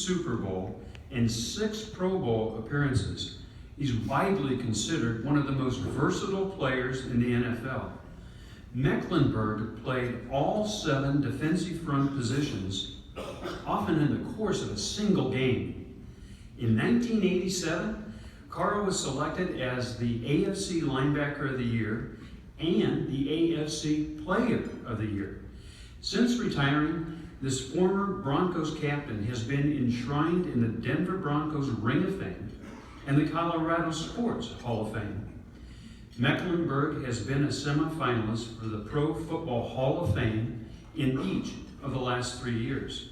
Super Bowl and 6 Pro Bowl appearances. He's widely considered one of the most versatile players in the NFL. Mecklenburg played all 7 defensive front positions, often in the course of a single game. In 1987, Karl was selected as the AFC Linebacker of the Year and the AFC Player of the Year. Since retiring, this former Broncos captain has been enshrined in the Denver Broncos Ring of Fame and the Colorado Sports Hall of Fame. Mecklenburg has been a semifinalist for the Pro Football Hall of Fame in each of the last 3 years.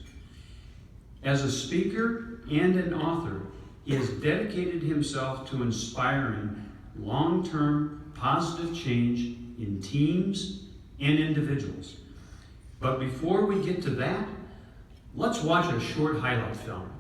As a speaker and an author, he has dedicated himself to inspiring long-term positive change in teams and individuals. But before we get to that, let's watch a short highlight film.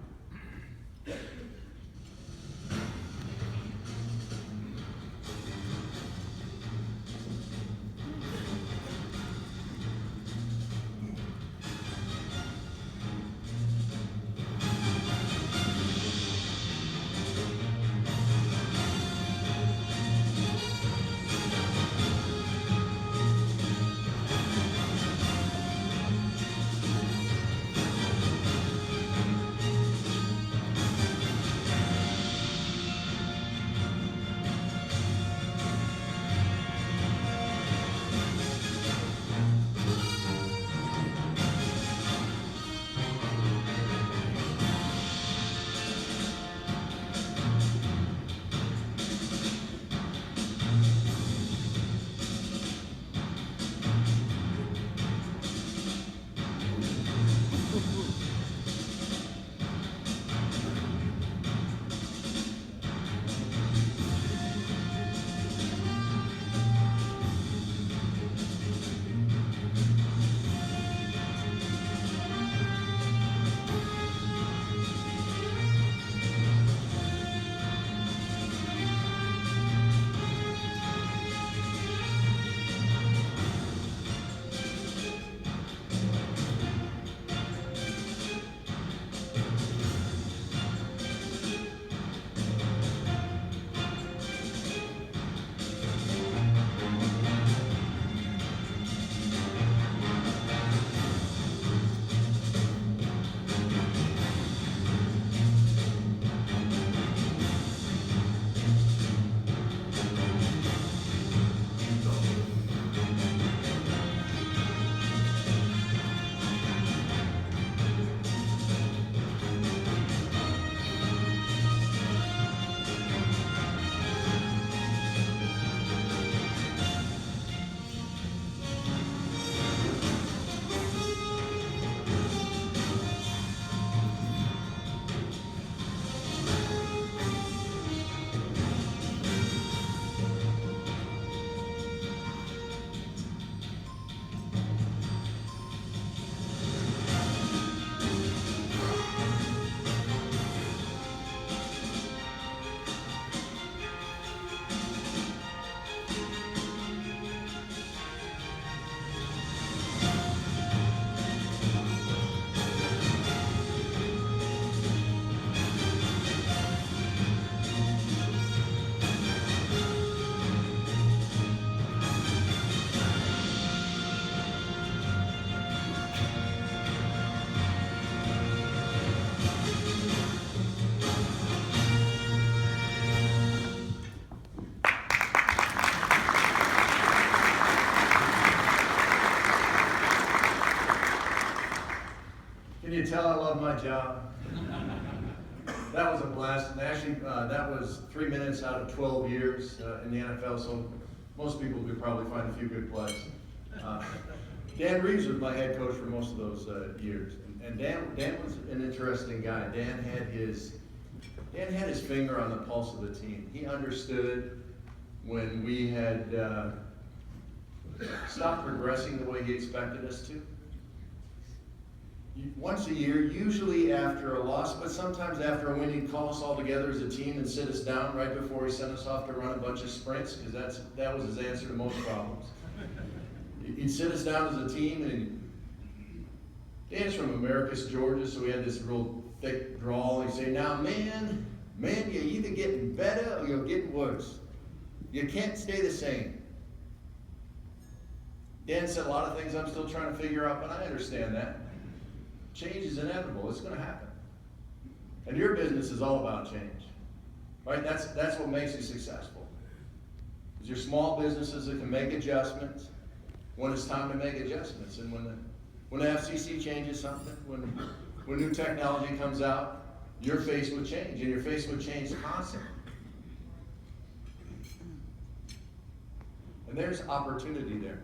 Can you tell I love my job? That was a blast, and actually that was 3 minutes out of 12 years in the NFL, so most people could probably find a few good plays. Dan Reeves was my head coach for most of those years, and Dan was an interesting guy. Dan had his finger on the pulse of the team. He understood when we had stopped progressing the way he expected us to. Once a year, usually after a loss, but sometimes after a win, he'd call us all together as a team and sit us down right before he sent us off to run a bunch of sprints, because that was his answer to most problems. He'd sit us down as a team, and Dan's from Americus, Georgia, so we had this real thick drawl. He'd say, now man, you're either getting better or you're getting worse. You can't stay the same. Dan said a lot of things I'm still trying to figure out, but I understand that. Change is inevitable. It's going to happen. And your business is all about change. Right? That's what makes you successful. Is your small businesses that can make adjustments when it's time to make adjustments. And when the FCC changes something, when new technology comes out, you're faced with change, and you're faced with change constantly. And there's opportunity there.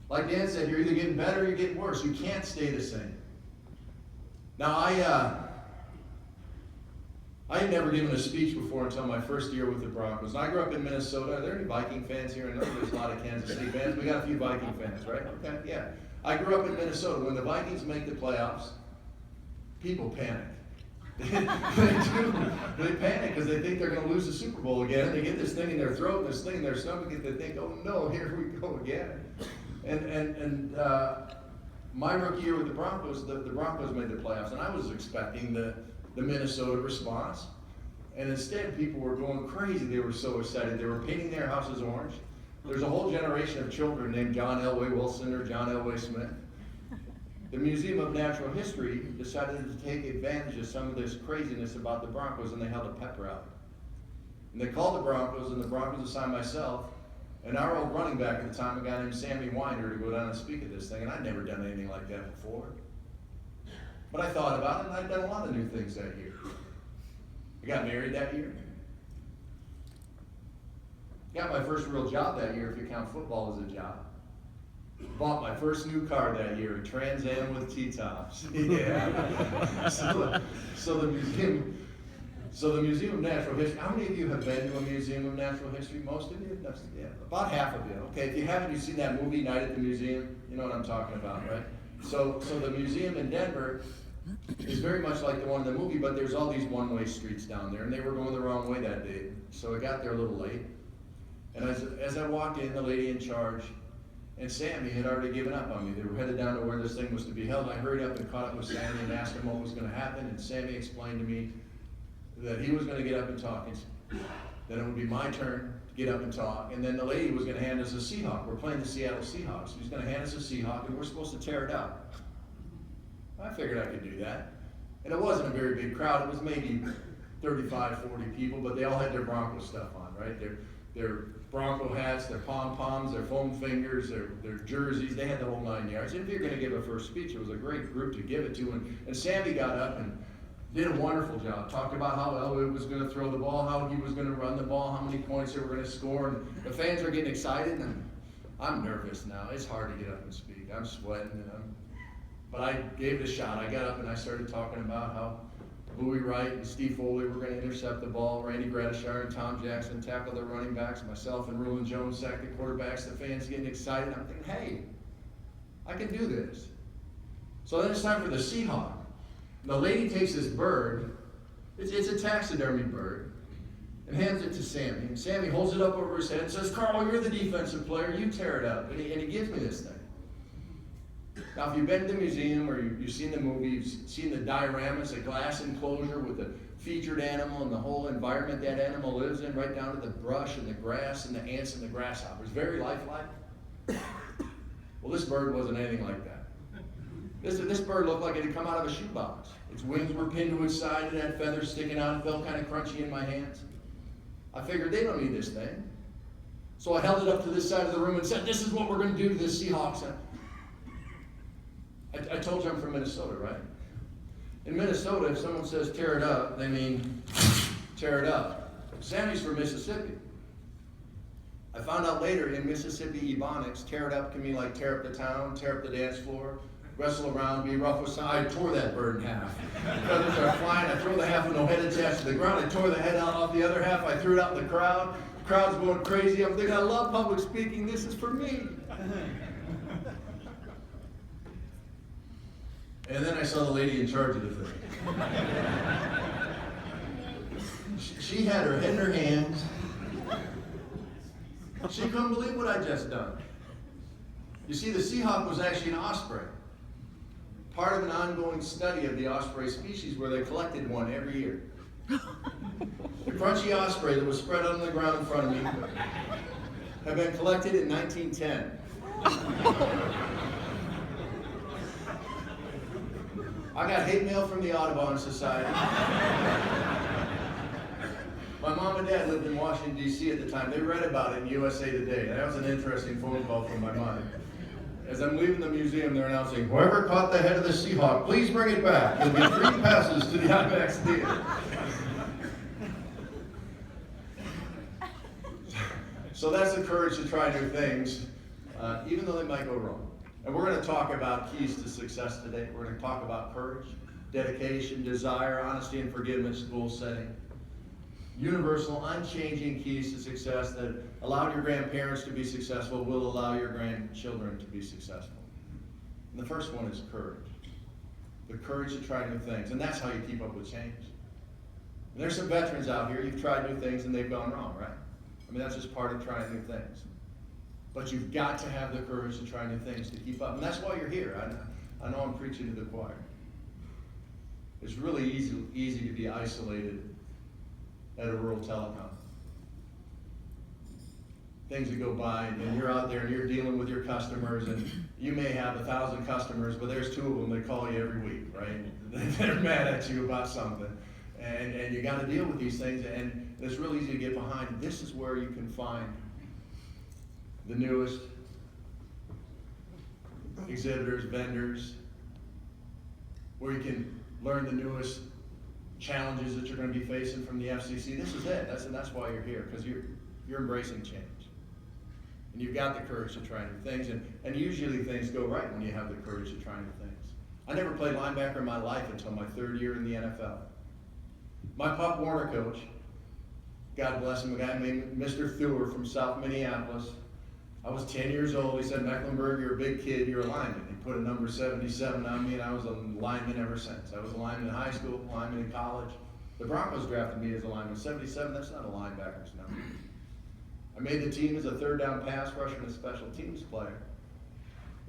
Like Dan said, you're either getting better or you're getting worse. You can't stay the same. Now, I had never given a speech before until my first year with the Broncos. And I grew up in Minnesota. Are there any Viking fans here? I know there's a lot of Kansas City fans. We got a few Viking fans, right? Okay, yeah. I grew up in Minnesota. When the Vikings make the playoffs, people panic. They do. They panic because they think they're going to lose the Super Bowl again. They get this thing in their throat and this thing in their stomach, and they think, oh no, here we go again. And my rookie year with the Broncos, the Broncos made the playoffs, and I was expecting the Minnesota response. And instead, people were going crazy. They were so excited. They were painting their houses orange. There's a whole generation of children named John Elway Wilson or John Elway Smith. The Museum of Natural History decided to take advantage of some of this craziness about the Broncos, and they held a pep rally. And they called the Broncos, and the Broncos assigned myself and our old running back at the time, a guy named Sammy Winder, to go down and speak at this thing. And I'd never done anything like that before. But I thought about it, and I'd done a lot of new things that year. I got married that year. Got my first real job that year, if you count football as a job. Bought my first new car that year, a Trans Am with T-tops. Yeah. So the Museum of Natural History. How many of you have been to a Museum of Natural History? Most of you? Yeah, about half of you. Okay, if you haven't, you've seen that movie, Night at the Museum. You know what I'm talking about, right? So the museum in Denver is very much like the one in the movie, but there's all these one-way streets down there, and they were going the wrong way that day. So I got there a little late. And as I walked in, the lady in charge and Sammy had already given up on me. They were headed down to where this thing was to be held. I hurried up and caught up with Sammy and asked him what was going to happen, and Sammy explained to me that he was going to get up and talk, and then it would be my turn to get up and talk, and then the lady was going to hand us a Seahawk. We're playing the Seattle Seahawks. She was going to hand us a Seahawk, and we're supposed to tear it out. I figured I could do that. And it wasn't a very big crowd. It was maybe 35, 40 people, but they all had their Bronco stuff on, right? Their Bronco hats, their pom-poms, their foam fingers, their jerseys. They had the whole 9 yards. And if you're going to give a first speech, it was a great group to give it to. And Sammy got up and did a wonderful job. Talked about how Elway was going to throw the ball, how he was going to run the ball, how many points they were going to score. And the fans are getting excited, and I'm nervous now. It's hard to get up and speak. I'm sweating, but I gave it a shot. I got up and I started talking about how Bowie Wright and Steve Foley were going to intercept the ball. Randy Gradishar and Tom Jackson tackled the running backs. Myself and Rulon Jones sacked the quarterbacks. The fans getting excited. I'm thinking, hey, I can do this. So then it's time for the Seahawk. The lady takes this bird, it's a taxidermy bird, and hands it to Sammy. And Sammy holds it up over his head and says, Karl, you're the defensive player, you tear it up. And he gives me this thing. Now, if you've been to the museum or you've seen the movie, you've seen the diorama, it's a glass enclosure with the featured animal and the whole environment that animal lives in, right down to the brush and the grass and the ants and the grasshoppers. Very lifelike. Well, this bird wasn't anything like that. This bird looked like it had come out of a shoebox. Its wings were pinned to its side, it had feathers sticking out, it felt kind of crunchy in my hands. I figured they don't need this thing. So I held it up to this side of the room and said, this is what we're going to do to this Seahawks. I told you I'm from Minnesota, right? In Minnesota, if someone says tear it up, they mean tear it up. Sammy's from Mississippi. I found out later in Mississippi Ebonics, tear it up can mean like tear up the town, tear up the dance floor, wrestle around, be rough with someone. I tore that bird in half. Feathers are flying. I throw the half with no head attached to the ground. I tore the head out off the other half. I threw it out in the crowd. The crowd's going crazy. I'm thinking, I love public speaking. This is for me. And then I saw the lady in charge of the thing. She had her head in her hands. She couldn't believe what I'd just done. You see, the Seahawk was actually an osprey. part of an ongoing study of the osprey species where they collected one every year. The crunchy osprey that was spread on the ground in front of me had been collected in 1910. I got hate mail from the Audubon Society. My mom and dad lived in Washington, D.C. at the time. They read about it in USA Today. That was an interesting phone call from my mother. As I'm leaving the museum, they're announcing, whoever caught the head of the Seahawk, please bring it back. There'll be 3 passes to the IMAX theater. So that's the courage to try new things, even though they might go wrong. And we're going to talk about keys to success today. We're going to talk about courage, dedication, desire, honesty and forgiveness, goal setting. Universal, unchanging keys to success that allowed your grandparents to be successful will allow your grandchildren to be successful. And the first one is courage. The courage to try new things. And that's how you keep up with change. And there's some veterans out here, you've tried new things and they've gone wrong, right? I mean, that's just part of trying new things. But you've got to have the courage to try new things to keep up. And that's why you're here. I know I'm preaching to the choir. It's really easy to be isolated at a rural telecom. Things that go by, and you're out there and you're dealing with your customers, and you may have 1,000 customers, but there's 2 of them that call you every week, right? They're mad at you about something. And you got to deal with these things, and it's really easy to get behind. This is where you can find the newest exhibitors, vendors, where you can learn the newest challenges that you're going to be facing from the FCC. This is it. That's why you're here, because you're embracing change. And you've got the courage to try new things, and usually things go right when you have the courage to try new things. I never played linebacker in my life until my 3rd year in the NFL. My Pop Warner coach, God bless him, a guy named Mr. Thur from South Minneapolis. I was 10 years old. He said, Mecklenburg, you're a big kid, you're a lineman. He put a number 77 on me, and I was a lineman ever since. I was a lineman in high school, lineman in college. The Broncos drafted me as a lineman. 77, that's not a linebacker's number. I made the team as a 3rd down pass rusher and a special teams player.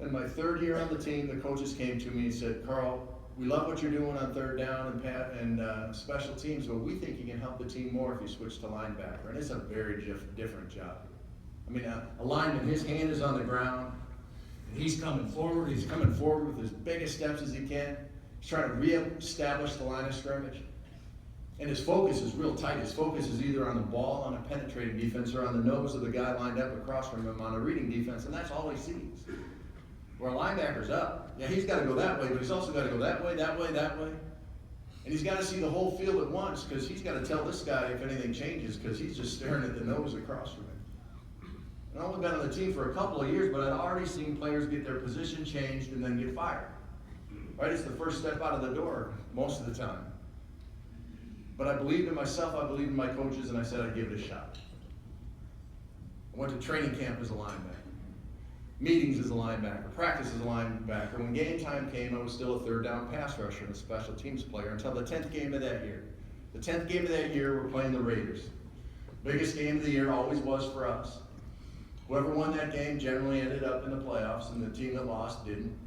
In my 3rd year on the team, the coaches came to me and said, Karl, we love what you're doing on 3rd down and special teams, but we think you can help the team more if you switch to linebacker. And it's a very different job. I mean, a lineman, his hand is on the ground, and he's coming forward. He's coming forward with as big as steps as he can. He's trying to reestablish the line of scrimmage. And his focus is real tight. His focus is either on the ball on a penetrating defense or on the nose of the guy lined up across from him on a reading defense, and that's all he sees. Where a linebacker's up, yeah, he's got to go that way, but he's also got to go that way, that way, that way. And he's got to see the whole field at once, because he's got to tell this guy if anything changes, because he's just staring at the nose across from him. And I've only been on the team for a couple of years, but I'd already seen players get their position changed and then get fired. Right? It's the first step out of the door most of the time. But I believed in myself, I believed in my coaches, and I said I'd give it a shot. I went to training camp as a linebacker, meetings as a linebacker, practice as a linebacker. When game time came, I was still a 3rd down pass rusher and a special teams player until the 10th game of that year. The 10th game of that year, we're playing the Raiders. Biggest game of the year always was for us. Whoever won that game generally ended up in the playoffs, and the team that lost didn't.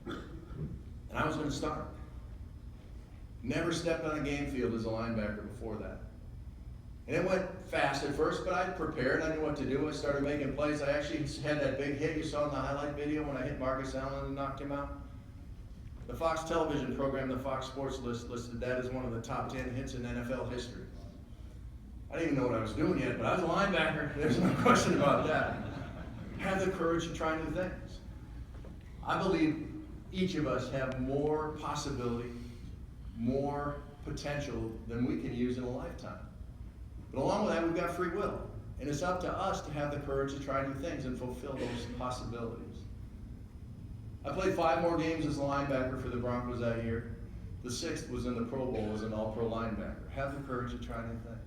And I was going to start. Never stepped on a game field as a linebacker before that. And it went fast at first, but I prepared. I knew what to do. I started making plays. I actually had that big hit you saw in the highlight video when I hit Marcus Allen and knocked him out. The Fox television program, the Fox Sports List, listed that as one of the top 10 hits in NFL history. I didn't even know what I was doing yet, but I was a linebacker. There's no question about that. Have the courage to try new things. I believe each of us have more possibility, more potential than we can use in a lifetime. But along with that, we've got free will. And it's up to us to have the courage to try new things and fulfill those possibilities. I played 5 more games as a linebacker for the Broncos that year. The 6th was in the Pro Bowl as an all-pro linebacker. Have the courage to try new things.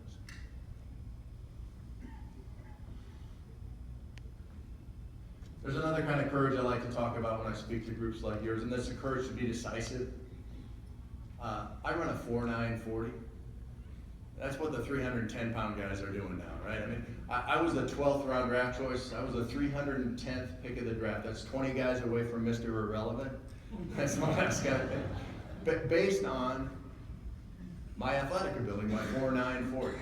There's another kind of courage I like to talk about when I speak to groups like yours, and that's the courage to be decisive. I run a 4.9 40. That's what the 310-pound guys are doing now, right? I mean, I was the 12th round draft choice. I was the 310th pick of the draft. That's 20 guys away from Mr. Irrelevant. That's my last guy. Based on my athletic ability, my 4.9 40.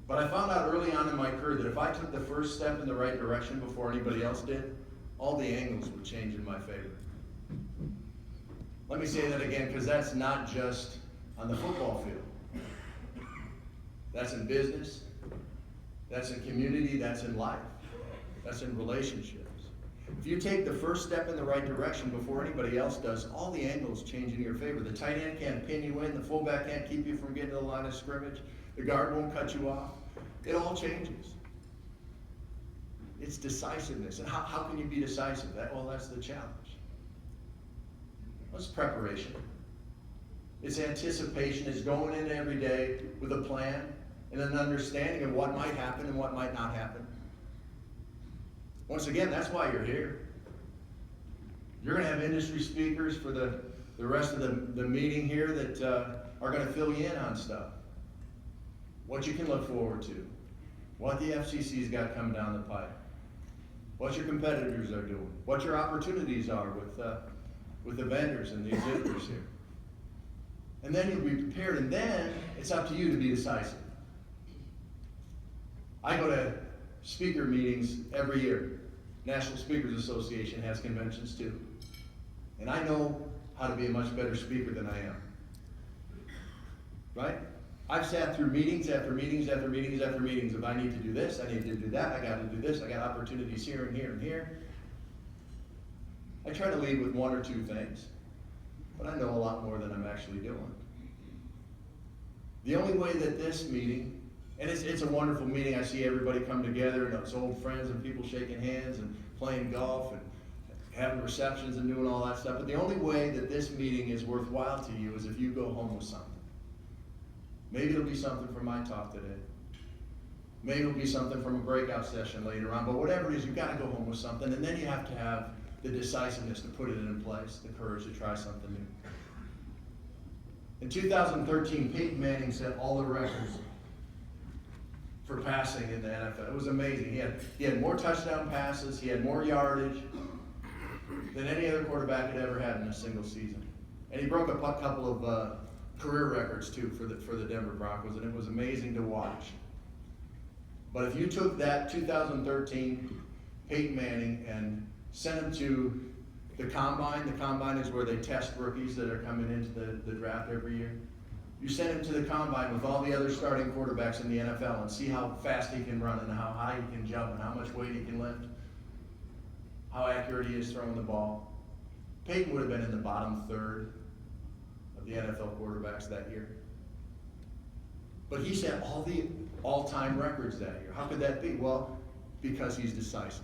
But I found out early on in my career that if I took the first step in the right direction before anybody else did, all the angles would change in my favor. Let me say that again, because that's not just on the football field. That's in business, that's in community, that's in life, that's in relationships. If you take the first step in the right direction before anybody else does, all the angles change in your favor. The tight end can't pin you in, the fullback can't keep you from getting to the line of scrimmage, the guard won't cut you off. It all changes. It's decisiveness. And how can you be decisive? That's the challenge. What's preparation? It's anticipation. It's going in every day with a plan and an understanding of what might happen and what might not happen. Once again, that's why you're here. You're going to have industry speakers for the rest of the meeting here that are going to fill you in on stuff. What you can look forward to. What the FCC's got coming down the pipe. What your competitors are doing. What your opportunities are with the vendors and the exhibitors here. And then you'll be prepared, and then it's up to you to be decisive. I go to speaker meetings every year. National Speakers Association has conventions too. And I know how to be a much better speaker than I am. Right? I've sat through meetings after meetings after meetings after meetings. If I need to do this, I need to do that, I got to do this, I got opportunities here and here and here. I try to lead with one or two things, but I know a lot more than I'm actually doing. The only way that this meeting, and it's a wonderful meeting, I see everybody come together and it's old friends and people shaking hands and playing golf and having receptions and doing all that stuff, but the only way that this meeting is worthwhile to you is if you go home with something. Maybe it'll be something from my talk today. Maybe it'll be something from a breakout session later on, but whatever it is, you've got to go home with something, and then you have to have the decisiveness to put it in place, the courage to try something new. In 2013, Peyton Manning set all the records for passing in the NFL. It was amazing. He had more touchdown passes, he had more yardage than any other quarterback had ever had in a single season. And he broke a couple of career records too for the Denver Broncos, and it was amazing to watch. But if you took that 2013 Peyton Manning and sent him to the Combine is where they test rookies that are coming into the draft every year. You send him to the Combine with all the other starting quarterbacks in the NFL and see how fast he can run and how high he can jump and how much weight he can lift, how accurate he is throwing the ball. Peyton would have been in the bottom third of the NFL quarterbacks that year. But he set all the all-time records that year. How could that be? Well, because he's decisive.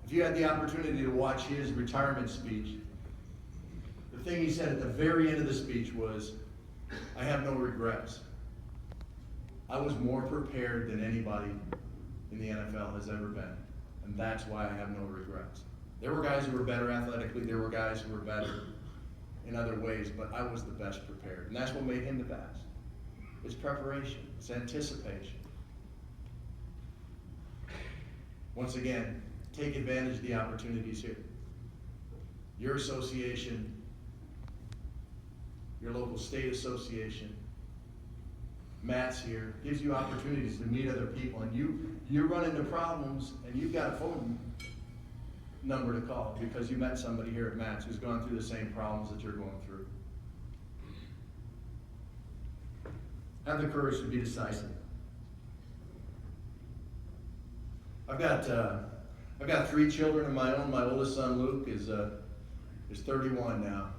If you had the opportunity to watch his retirement speech, the thing he said at the very end of the speech was, I have no regrets. I was more prepared than anybody in the NFL has ever been, and that's why I have no regrets. There were guys who were better athletically, there were guys who were better in other ways, but I was the best prepared, and that's what made him the best. It's preparation, it's anticipation. Once again, take advantage of the opportunities here. Your association, your local state association, Matt's here, gives you opportunities to meet other people, and you run into problems and you've got a phone number to call because you met somebody here at Matt's who's gone through the same problems that you're going through. Have the courage to be decisive. I've got 3 children of my own. My oldest son, Luke, is 31 now.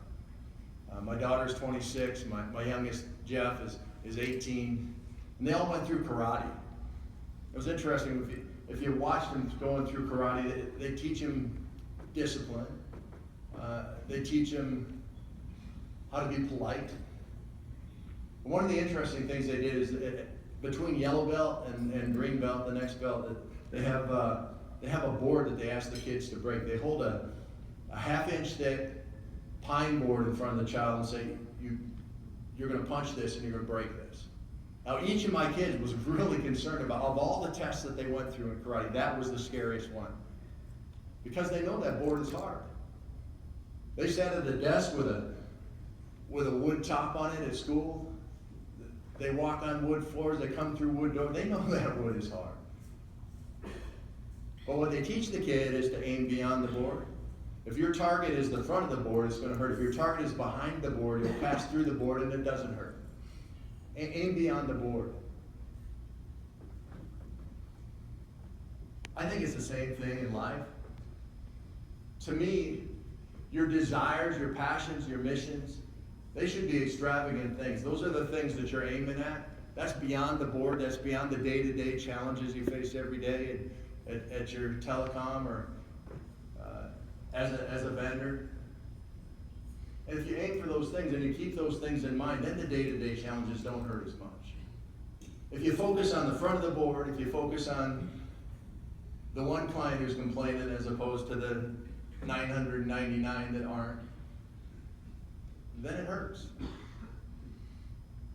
My daughter's 26. My youngest, Jeff, is 18. And they all went through karate. It was interesting. If you watch them going through karate, they teach them discipline. They teach them how to be polite. And one of the interesting things they did is between yellow belt and green belt, the next belt, they have a board that they ask the kids to break. They hold a half-inch thick pine board in front of the child and say, you're going to punch this and you're going to break this. Now, each of my kids was really concerned about, of all the tests that they went through in karate, that was the scariest one. because they know that board is hard. They sat at a desk with a wood top on it at school. They walk on wood floors, they come through wood doors. They know that wood is hard. But what they teach the kid is to aim beyond the board. If your target is the front of the board, it's going to hurt. If your target is behind the board, you'll pass through the board and it doesn't hurt. Aim beyond the board. I think it's the same thing in life. To me, your desires, your passions, your missions, they should be extravagant things. Those are the things that you're aiming at. That's beyond the board. That's beyond the day-to-day challenges you face every day at your telecom or as a vendor. And if you aim for those things and you keep those things in mind, then the day-to-day challenges don't hurt as much. If you focus on the front of the board, if you focus on the one client who's complaining as opposed to the 999 that aren't, then it hurts.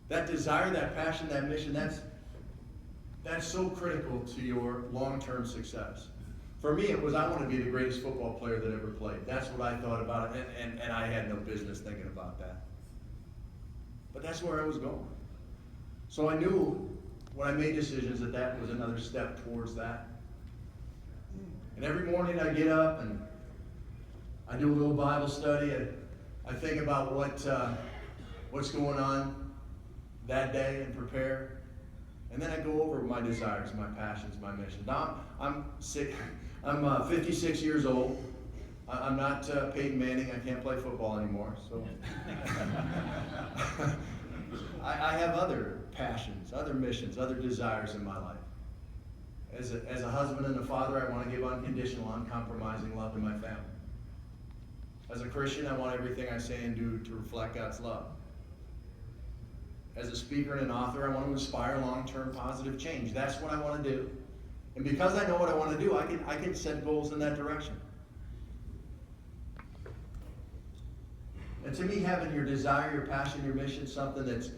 That desire, that passion, that mission, that's so critical to your long-term success. For me, it was I want to be the greatest football player that ever played. That's what I thought about it, and I had no business thinking about that. But that's where I was going. So I knew when I made decisions that was another step towards that. And every morning I get up and I do a little Bible study. I think about what's going on that day and prepare. And then I go over my desires, my passions, my mission. Now I'm 56 years old. I'm not Peyton Manning. I can't play football anymore. So I have other passions, other missions, other desires in my life. As a husband and a father, I want to give unconditional, uncompromising love to my family. As a Christian, I want everything I say and do to reflect God's love. As a speaker and an author, I want to inspire long-term positive change. That's what I want to do. And because I know what I want to do, I can set goals in that direction. And to me, having your desire, your passion, your mission, something that's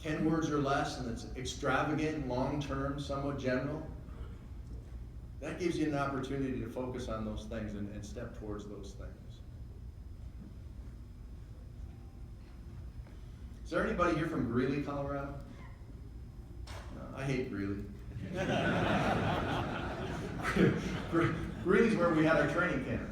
10 words or less and that's extravagant, long-term, somewhat general, that gives you an opportunity to focus on those things and step towards those things. Is there anybody here from Greeley, Colorado? No, I hate Greeley. Greeley's where we had our training camp.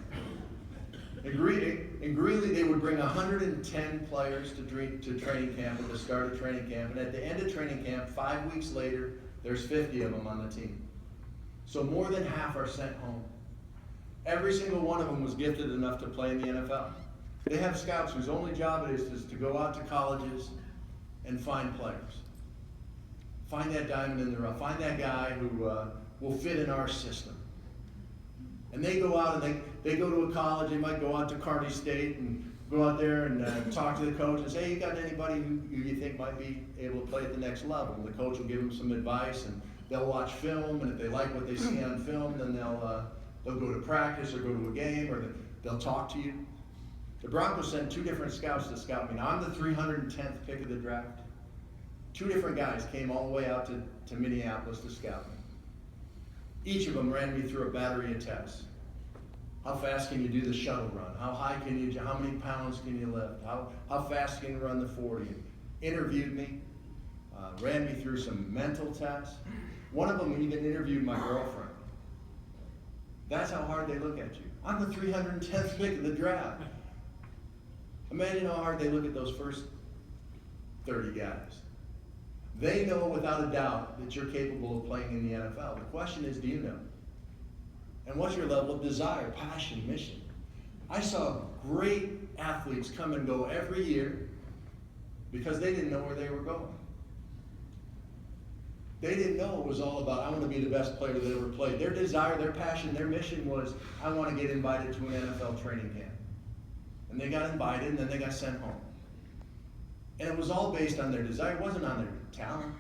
In Greeley, they would bring 110 players to training camp at the start of training camp, and at the end of training camp, 5 weeks later, there's 50 of them on the team. So more than half are sent home. Every single one of them was gifted enough to play in the NFL. They have scouts whose only job it is to go out to colleges and find players. Find that diamond in the rough. Find that guy who will fit in our system. And they go out and they go to a college. They might go out to Kearney State and go out there and talk to the coach and say, hey, you got anybody who you think might be able to play at the next level? And the coach will give them some advice, and they'll watch film, and if they like what they see on film, then they'll go to practice or go to a game, or they'll talk to you. The Broncos sent 2 different scouts to scout me. Now, I'm the 310th pick of the draft. 2 different guys came all the way out to Minneapolis to scout me. Each of them ran me through a battery of tests. How fast can you do the shuttle run? How high can you jump? How many pounds can you lift? How fast can you run the 40? Interviewed me, ran me through some mental tests. One of them even interviewed my girlfriend. That's how hard they look at you. I'm the 310th pick of the draft. Imagine how hard they look at those first 30 guys. They know without a doubt that you're capable of playing in the NFL. The question is, do you know? And what's your level of desire, passion, mission? I saw great athletes come and go every year because they didn't know where they were going. They didn't know it was all about, I want to be the best player that ever played. Their desire, their passion, their mission was, I want to get invited to an NFL training camp. And they got invited, and then they got sent home. And it was all based on their desire. It wasn't on their talent.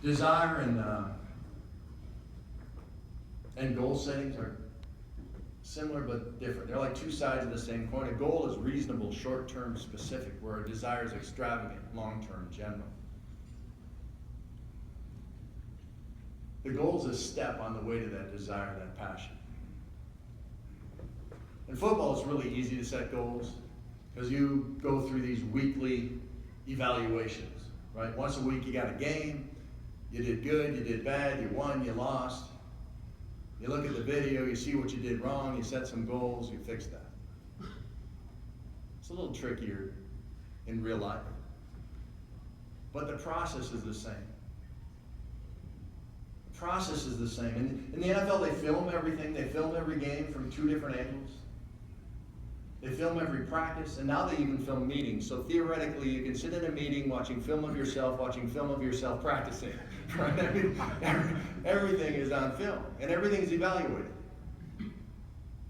Desire and goal settings are similar but different. They're like 2 sides of the same coin. A goal is reasonable, short-term, specific, where a desire is extravagant, long-term, general. The goal is a step on the way to that desire, that passion. In football, it's really easy to set goals because you go through these weekly evaluations, right? Once a week you got a game, you did good, you did bad, you won, you lost. You look at the video, you see what you did wrong, you set some goals, you fix that. It's a little trickier in real life. But the process is the same. The process is the same. In the NFL, they film everything. They film every game from 2 different angles. They film every practice, and now they even film meetings. So theoretically, you can sit in a meeting watching film of yourself practicing. Right? I mean, everything is on film, and everything is evaluated.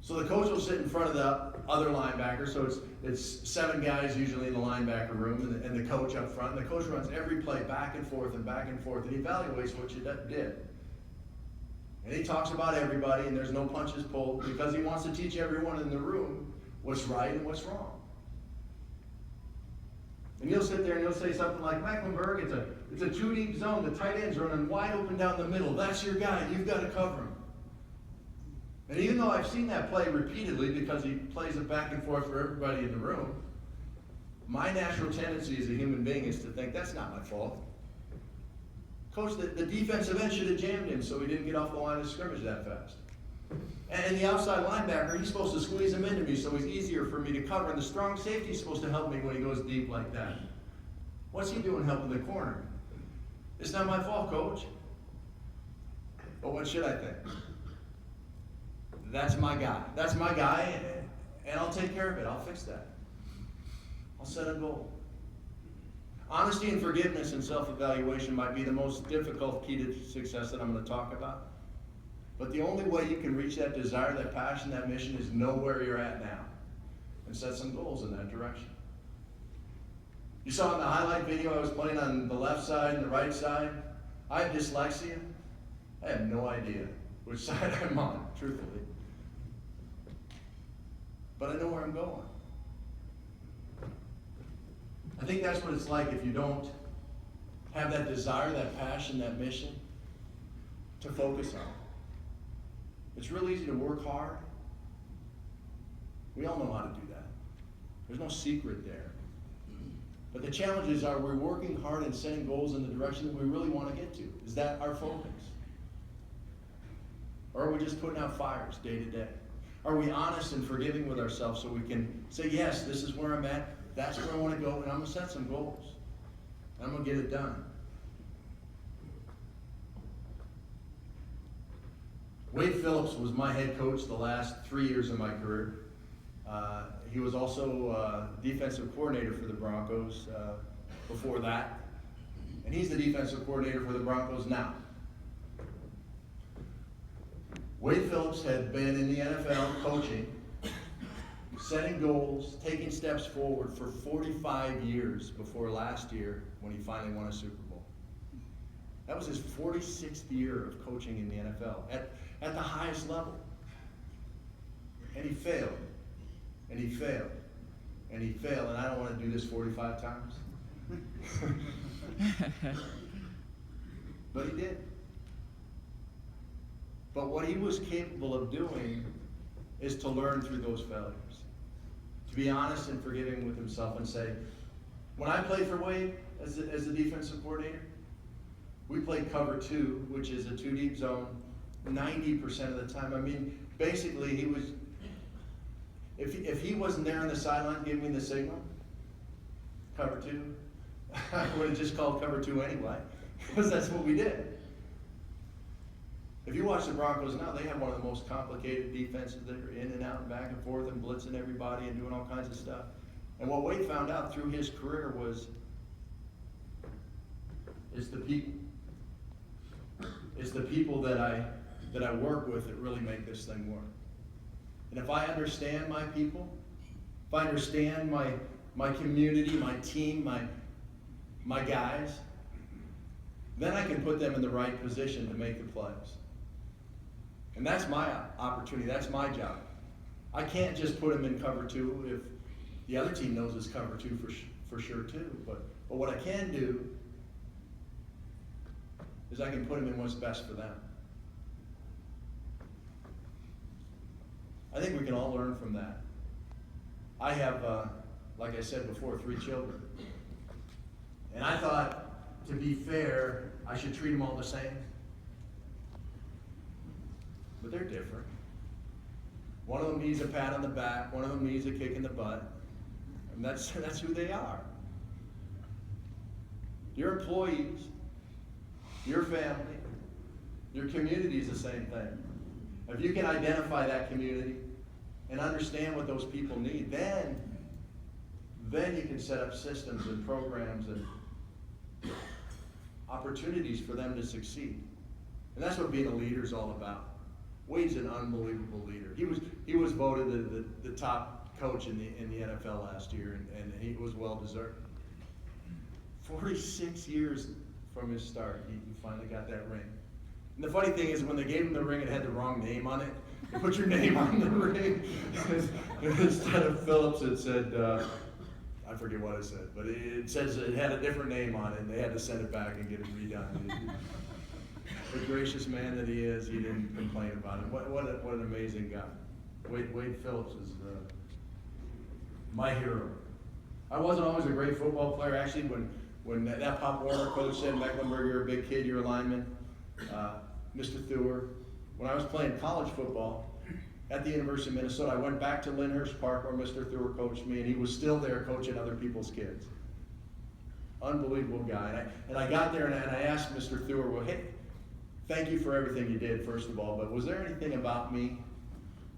So the coach will sit in front of the other linebacker. So it's 7 guys usually in the linebacker room, and the coach up front. And the coach runs every play back and forth, and he evaluates what you did. And he talks about everybody, and there's no punches pulled because he wants to teach everyone in the room what's right and what's wrong. And you'll sit there and you'll say something like, Mecklenburg, it's a 2 deep zone. The tight end's running wide open down the middle. That's your guy. You've got to cover him. And even though I've seen that play repeatedly because he plays it back and forth for everybody in the room, my natural tendency as a human being is to think, that's not my fault. Coach, the defensive end should have jammed him so he didn't get off the line of scrimmage that fast. And the outside linebacker, he's supposed to squeeze him into me so he's easier for me to cover. And the strong safety's supposed to help me when he goes deep like that. What's he doing helping the corner? It's not my fault, Coach. But what should I think? That's my guy. That's my guy, and I'll take care of it. I'll fix that. I'll set a goal. Honesty and forgiveness and self-evaluation might be the most difficult key to success that I'm going to talk about. But the only way you can reach that desire, that passion, that mission is know where you're at now and set some goals in that direction. You saw in the highlight video I was playing on the left side and the right side. I have dyslexia. I have no idea which side I'm on, truthfully. But I know where I'm going. I think that's what it's like if you don't have that desire, that passion, that mission to focus on. It's real easy to work hard. We all know how to do that. There's no secret there. But the challenges are we're working hard and setting goals in the direction that we really want to get to. Is that our focus? Or are we just putting out fires day to day? Are we honest and forgiving with ourselves so we can say, yes, this is where I'm at, that's where I want to go, and I'm going to set some goals. And I'm going to get it done. Wade Phillips was my head coach the last 3 years of my career. He was also defensive coordinator for the Broncos before that. And he's the defensive coordinator for the Broncos now. Wade Phillips had been in the NFL coaching, setting goals, taking steps forward for 45 years before last year when he finally won a Super Bowl. That was his 46th year of coaching in the NFL at the highest level. And he failed, and he failed, and he failed, and I don't want to do this 45 times. But he did. But what he was capable of doing is to learn through those failures. To be honest and forgiving with himself and say, when I played for Wade as the defensive coordinator, we played cover 2, which is a 2 deep zone, 90% of the time. I mean, basically he was, if he wasn't there on the sideline giving me the signal, cover 2, I would have just called cover 2 anyway, because that's what we did. If you watch the Broncos now, they have one of the most complicated defenses that are in and out and back and forth and blitzing everybody and doing all kinds of stuff. And what Wade found out through his career was it's the people. It's the people that I work with that really make this thing work. And if I understand my people, if I understand my community, my team, my guys, then I can put them in the right position to make the plays. And that's my opportunity, that's my job. I can't just put them in cover 2 if the other team knows it's cover 2 for sure too. But what I can do is I can put them in what's best for them. think we can all learn from that. I have, like I said before, 3 children. And I thought, to be fair, I should treat them all the same. But they're different. One of them needs a pat on the back, one of them needs a kick in the butt. And that's who they are. Your employees, your family, your community is the same thing. If you can identify that community and understand what those people need, then you can set up systems and programs and opportunities for them to succeed. And that's what being a leader is all about. Wade's an unbelievable leader. He was voted the top coach in the NFL last year, and he was well deserved. 46 years from his start, he finally got that ring. And the funny thing is, when they gave him the ring, it had the wrong name on it. They put your name on the ring. Instead of Phillips, it said, I forget what it said, but it says it had a different name on it, and they had to send it back and get it redone. The gracious man that he is, he didn't complain about it. What an amazing guy. Wade Phillips is my hero. I wasn't always a great football player. Actually, when that Pop Warner coach said, Mecklenburg, you're a big kid, you're a lineman, Mr. Thur, when I was playing college football at the University of Minnesota, I went back to Lyndhurst Park where Mr. Thur coached me, and he was still there coaching other people's kids. Unbelievable guy. And I got there and I asked Mr. Thur, well, hey, thank you for everything you did, first of all, but was there anything about me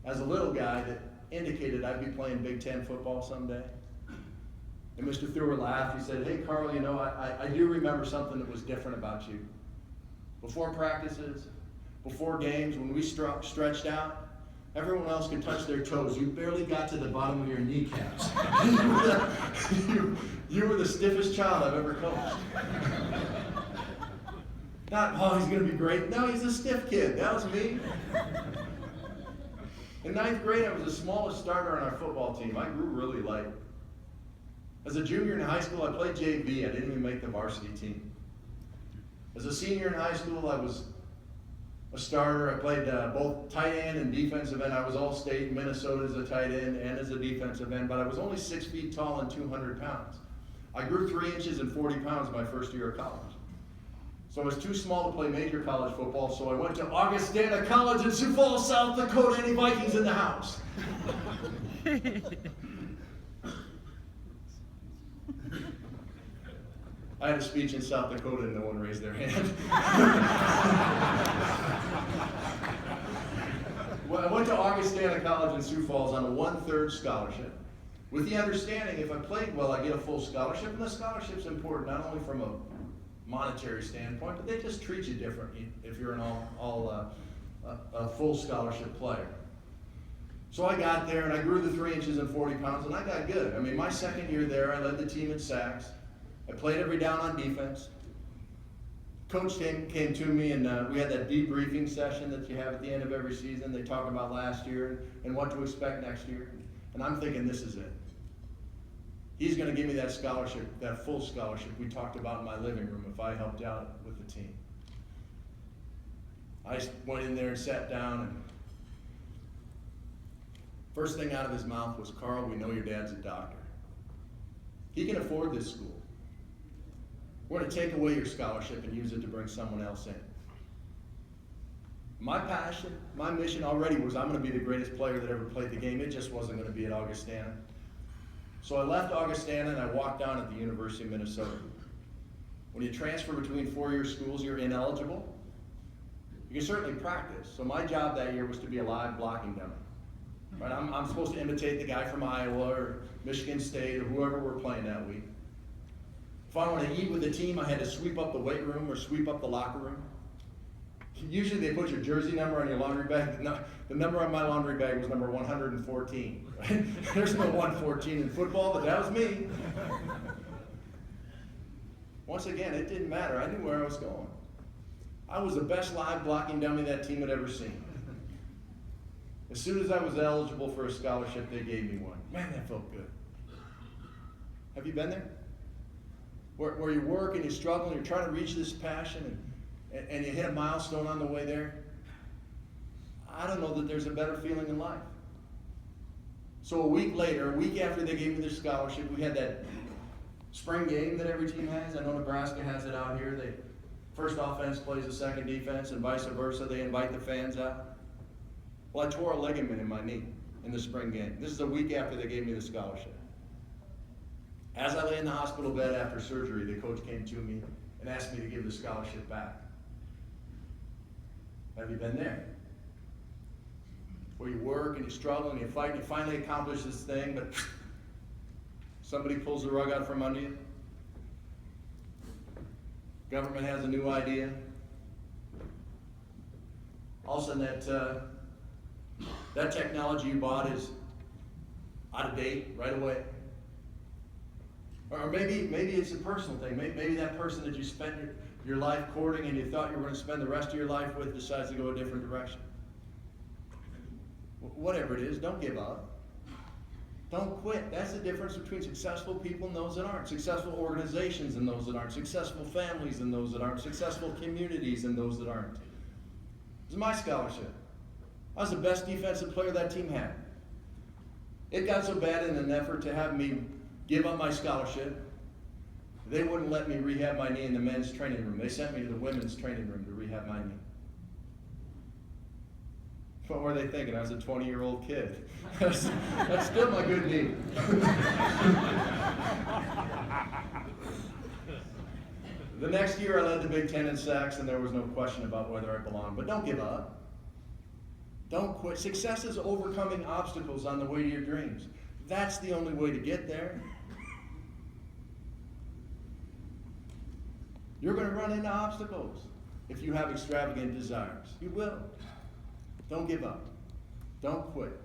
as a little guy that indicated I'd be playing Big Ten football someday? And Mr. Thur laughed. He said, hey, Karl, you know, I do remember something that was different about you. Before practices, before games, when we stretched out, everyone else could touch their toes. You barely got to the bottom of your kneecaps. You were the stiffest child I've ever coached. Not, oh, he's going to be great. No, he's a stiff kid. That was me. In 9th grade, I was the smallest starter on our football team. I grew really light. As a junior in high school, I played JV. I didn't even make the varsity team. As a senior in high school, I was a starter. I played both tight end and defensive end. I was all-state in Minnesota as a tight end and as a defensive end, but I was only 6 feet tall and 200 pounds. I grew 3 inches and 40 pounds my first year of college. So I was too small to play major college football, so I went to Augustana College in Sioux Falls, South Dakota. Any Vikings in the house? I had a speech in South Dakota and no one raised their hand. Well, I went to Augustana College in Sioux Falls on a 1/3 scholarship, with the understanding if I played well, I get a full scholarship, and the scholarship's important not only from a monetary standpoint, but they just treat you differently if you're a full scholarship player. So I got there and I grew the 3 inches and 40 pounds, and I got good. I mean, my second year there, I led the team in sacks. I played every down on defense. Coach came to me and we had that debriefing session that you have at the end of every season. They talk about last year and what to expect next year. And I'm thinking, this is it. He's going to give me that scholarship, that full scholarship we talked about in my living room if I helped out with the team. I went in there and sat down, and first thing out of his mouth was, Karl, we know your dad's a doctor. He can afford this school. We're going to take away your scholarship and use it to bring someone else in. My passion, my mission already was I'm going to be the greatest player that ever played the game. It just wasn't going to be at Augustana. So I left Augustana and I walked down at the University of Minnesota. When you transfer between four-year schools, you're ineligible. You can certainly practice. So my job that year was to be a live blocking dummy. Right? I'm supposed to imitate the guy from Iowa or Michigan State or whoever we're playing that week. If I wanted to eat with the team, I had to sweep up the weight room or sweep up the locker room. Usually they put your jersey number on your laundry bag. The number on my laundry bag was number 114. Right? There's no 114 in football, but that was me. Once again, it didn't matter. I knew where I was going. I was the best live blocking dummy that team had ever seen. As soon as I was eligible for a scholarship, they gave me one. Man, that felt good. Have you been there? Where you work and you struggle and you're trying to reach this passion and you hit a milestone on the way there? I don't know that there's a better feeling in life. So a week later, a week after they gave me the scholarship, we had that spring game that every team has. I know Nebraska has it out here. First offense plays the second defense and vice versa. They invite the fans out. Well, I tore a ligament in my knee in the spring game. This is a week after they gave me the scholarship. As I lay in the hospital bed after surgery, the coach came to me and asked me to give the scholarship back. Have you been there? Where you work and you struggle and you fight and you finally accomplish this thing, but somebody pulls the rug out from under you. Government has a new idea. All of a sudden that technology you bought is out of date right away. Or maybe it's a personal thing. Maybe that person that you spent your life courting and you thought you were going to spend the rest of your life with decides to go a different direction. Whatever it is, don't give up. Don't quit. That's the difference between successful people and those that aren't. Successful organizations and those that aren't. Successful families and those that aren't. Successful communities and those that aren't. This is my scholarship. I was the best defensive player that team had. It got so bad in an effort to have me give up my scholarship, they wouldn't let me rehab my knee in the men's training room. They sent me to the women's training room to rehab my knee. What were they thinking? I was a 20-year-old kid. That's still my good knee. The next year I led the Big Ten in sacks, and there was no question about whether I belonged. But don't give up. Don't quit. Success is overcoming obstacles on the way to your dreams. That's the only way to get there. You're going to run into obstacles if you have extravagant desires. You will. Don't give up. Don't quit.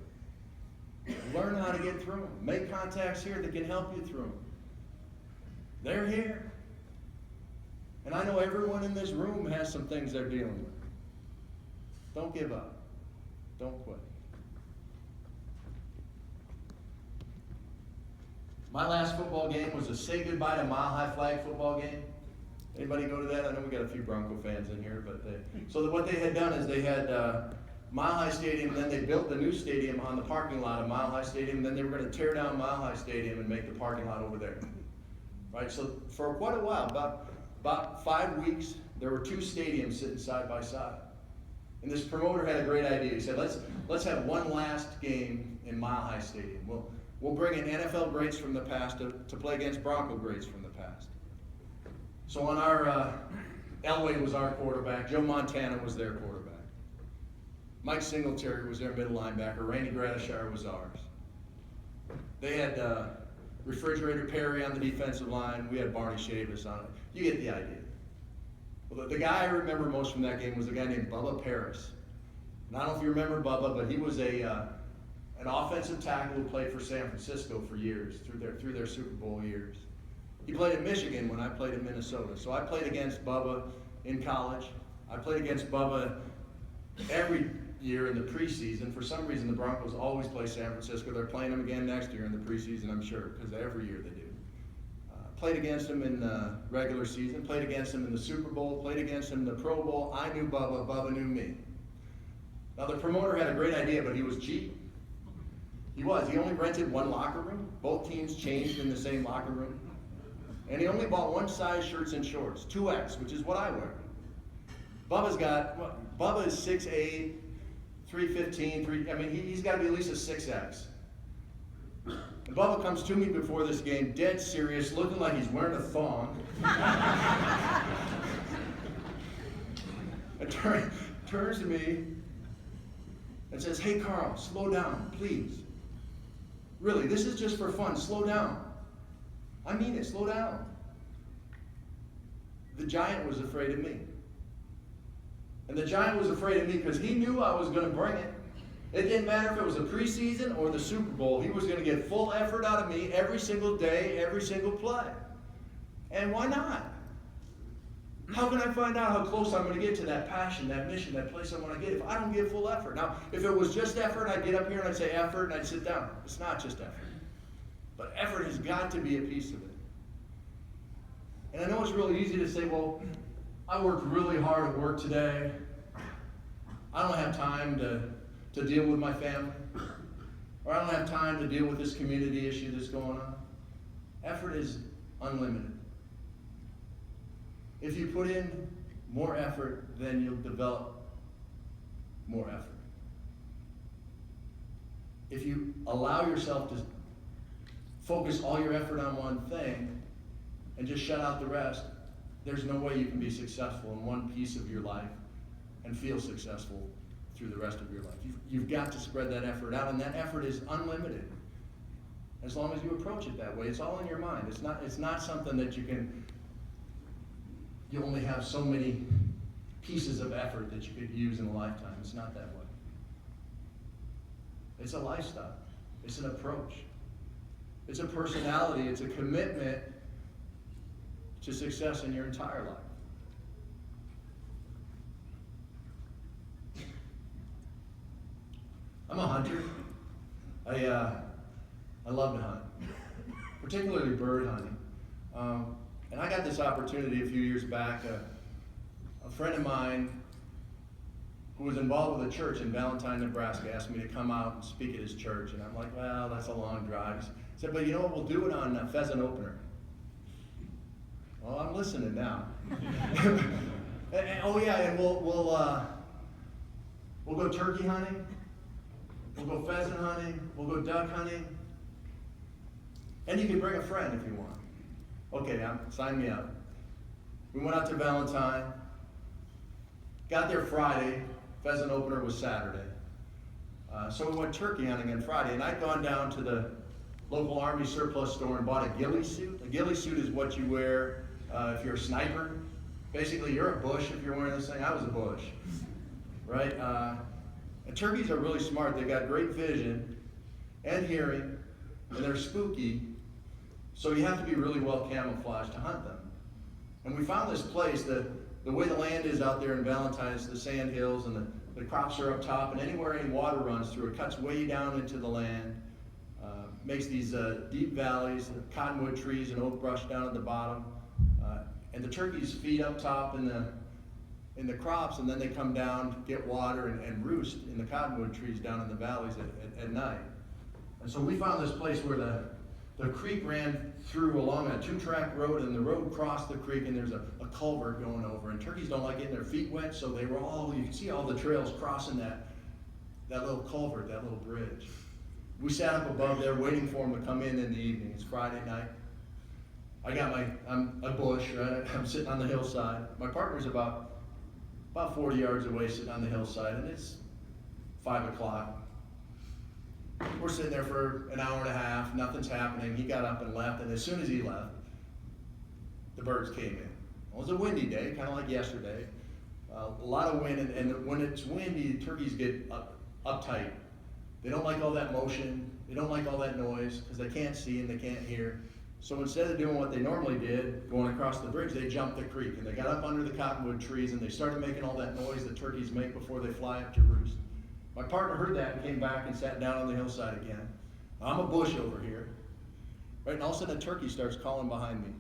Learn how to get through them. Make contacts here that can help you through them. They're here. And I know everyone in this room has some things they're dealing with. Don't give up. Don't quit. My last football game was a say goodbye to Mile High flag football game. Anybody go to that? I know we got a few Bronco fans in here, but what they had done is they had Mile High Stadium, and then they built the new stadium on the parking lot of Mile High Stadium, and then they were going to tear down Mile High Stadium and make the parking lot over there. Right? So for quite a while, about 5 weeks, there were two stadiums sitting side by side. And this promoter had a great idea. He said, let's have one last game in Mile High Stadium. We'll bring in NFL greats from the past to play against Bronco greats from the past. So on our, Elway was our quarterback. Joe Montana was their quarterback. Mike Singletary was their middle linebacker. Randy Gradishar was ours. They had Refrigerator Perry on the defensive line. We had Barney Chavis on it. You get the idea. Well, the guy I remember most from that game was a guy named Bubba Paris. And I don't know if you remember Bubba, but he was an offensive tackle who played for San Francisco for years, through their Super Bowl years. He played at Michigan when I played in Minnesota. So I played against Bubba in college. I played against Bubba every year in the preseason. For some reason, the Broncos always play San Francisco. They're playing them again next year in the preseason, I'm sure, because every year they do. Played against him in the regular season, played against him in the Super Bowl, played against him in the Pro Bowl. I knew Bubba, Bubba knew me. Now the promoter had a great idea, but he was cheap. He only rented one locker room. Both teams changed in the same locker room. And he only bought one size shirts and shorts, 2X, which is what I wear. Bubba is 6'8", 315, he's got to be at least a 6X. And Bubba comes to me before this game, dead serious, looking like he's wearing a thong. And turns to me and says, "Hey, Karl, slow down, please. Really, this is just for fun. Slow down. I mean it, slow down." The giant was afraid of me. And the giant was afraid of me because he knew I was going to bring it. It didn't matter if it was a preseason or the Super Bowl. He was going to get full effort out of me every single day, every single play. And why not? How can I find out how close I'm going to get to that passion, that mission, that place I want to get if I don't give full effort? Now, if it was just effort, I'd get up here and I'd say effort and I'd sit down. It's not just effort. But effort has got to be a piece of it. And I know it's really easy to say, well, I worked really hard at work today. I don't have time to deal with my family. or I don't have time to deal with this community issue that's going on. Effort is unlimited. If you put in more effort, then you'll develop more effort. If you allow yourself to focus all your effort on one thing and just shut out the rest, there's no way you can be successful in one piece of your life and feel successful through the rest of your life. You've got to spread that effort out, and that effort is unlimited. As long as you approach it that way, it's all in your mind. It's not something that you only have so many pieces of effort that you could use in a lifetime. It's not that way. It's a lifestyle. It's an approach. It's a personality. It's a commitment to success in your entire life. I'm a hunter. I love to hunt, particularly bird hunting. And I got this opportunity a few years back. A friend of mine who was involved with a church in Valentine, Nebraska, asked me to come out and speak at his church. And I'm like, well, that's a long drive. He said, but you know what, we'll do it on pheasant opener. Well, I'm listening now. Oh yeah, and we'll go turkey hunting. We'll go pheasant hunting. We'll go duck hunting. And you can bring a friend if you want. Okay, sign me up. We went out to Valentine. Got there Friday. Pheasant opener was Saturday. So we went turkey hunting on Friday, and I'd gone down to the local Army surplus store and bought a ghillie suit. A ghillie suit is what you wear if you're a sniper. Basically, you're a bush if you're wearing this thing. I was a bush, right? And turkeys are really smart. They've got great vision and hearing, and they're spooky. So you have to be really well camouflaged to hunt them. And we found this place. The way the land is out there in Valentine, it's the sand hills, and the crops are up top, and anywhere any water runs through, it cuts way down into the land, makes these deep valleys, cottonwood trees and oak brush down at the bottom. And the turkeys feed up top in the crops, and then they come down, get water, and roost in the cottonwood trees down in the valleys at night. And so we found this place where the creek ran through along a 2-track road, and the road crossed the creek, and there's a culvert going over. And turkeys don't like getting their feet wet, so they were you can see all the trails crossing that little culvert, that little bridge. We sat up above there waiting for them to come in the evening. It's Friday night. I'm a bush, right? I'm sitting on the hillside. My partner's about 40 yards away sitting on the hillside, and it's 5 o'clock. We're sitting there for an hour and a half, nothing's happening. He got up and left, and as soon as he left, the birds came in. Well, it was a windy day, kind of like yesterday. A lot of wind, and when it's windy, turkeys get uptight. They don't like all that motion. They don't like all that noise because they can't see and they can't hear. So instead of doing what they normally did, going across the bridge, they jumped the creek, and they got up under the cottonwood trees, and they started making all that noise that turkeys make before they fly up to roost. My partner heard that and came back and sat down on the hillside again. I'm a bush over here, right? And all of a sudden a turkey starts calling behind me.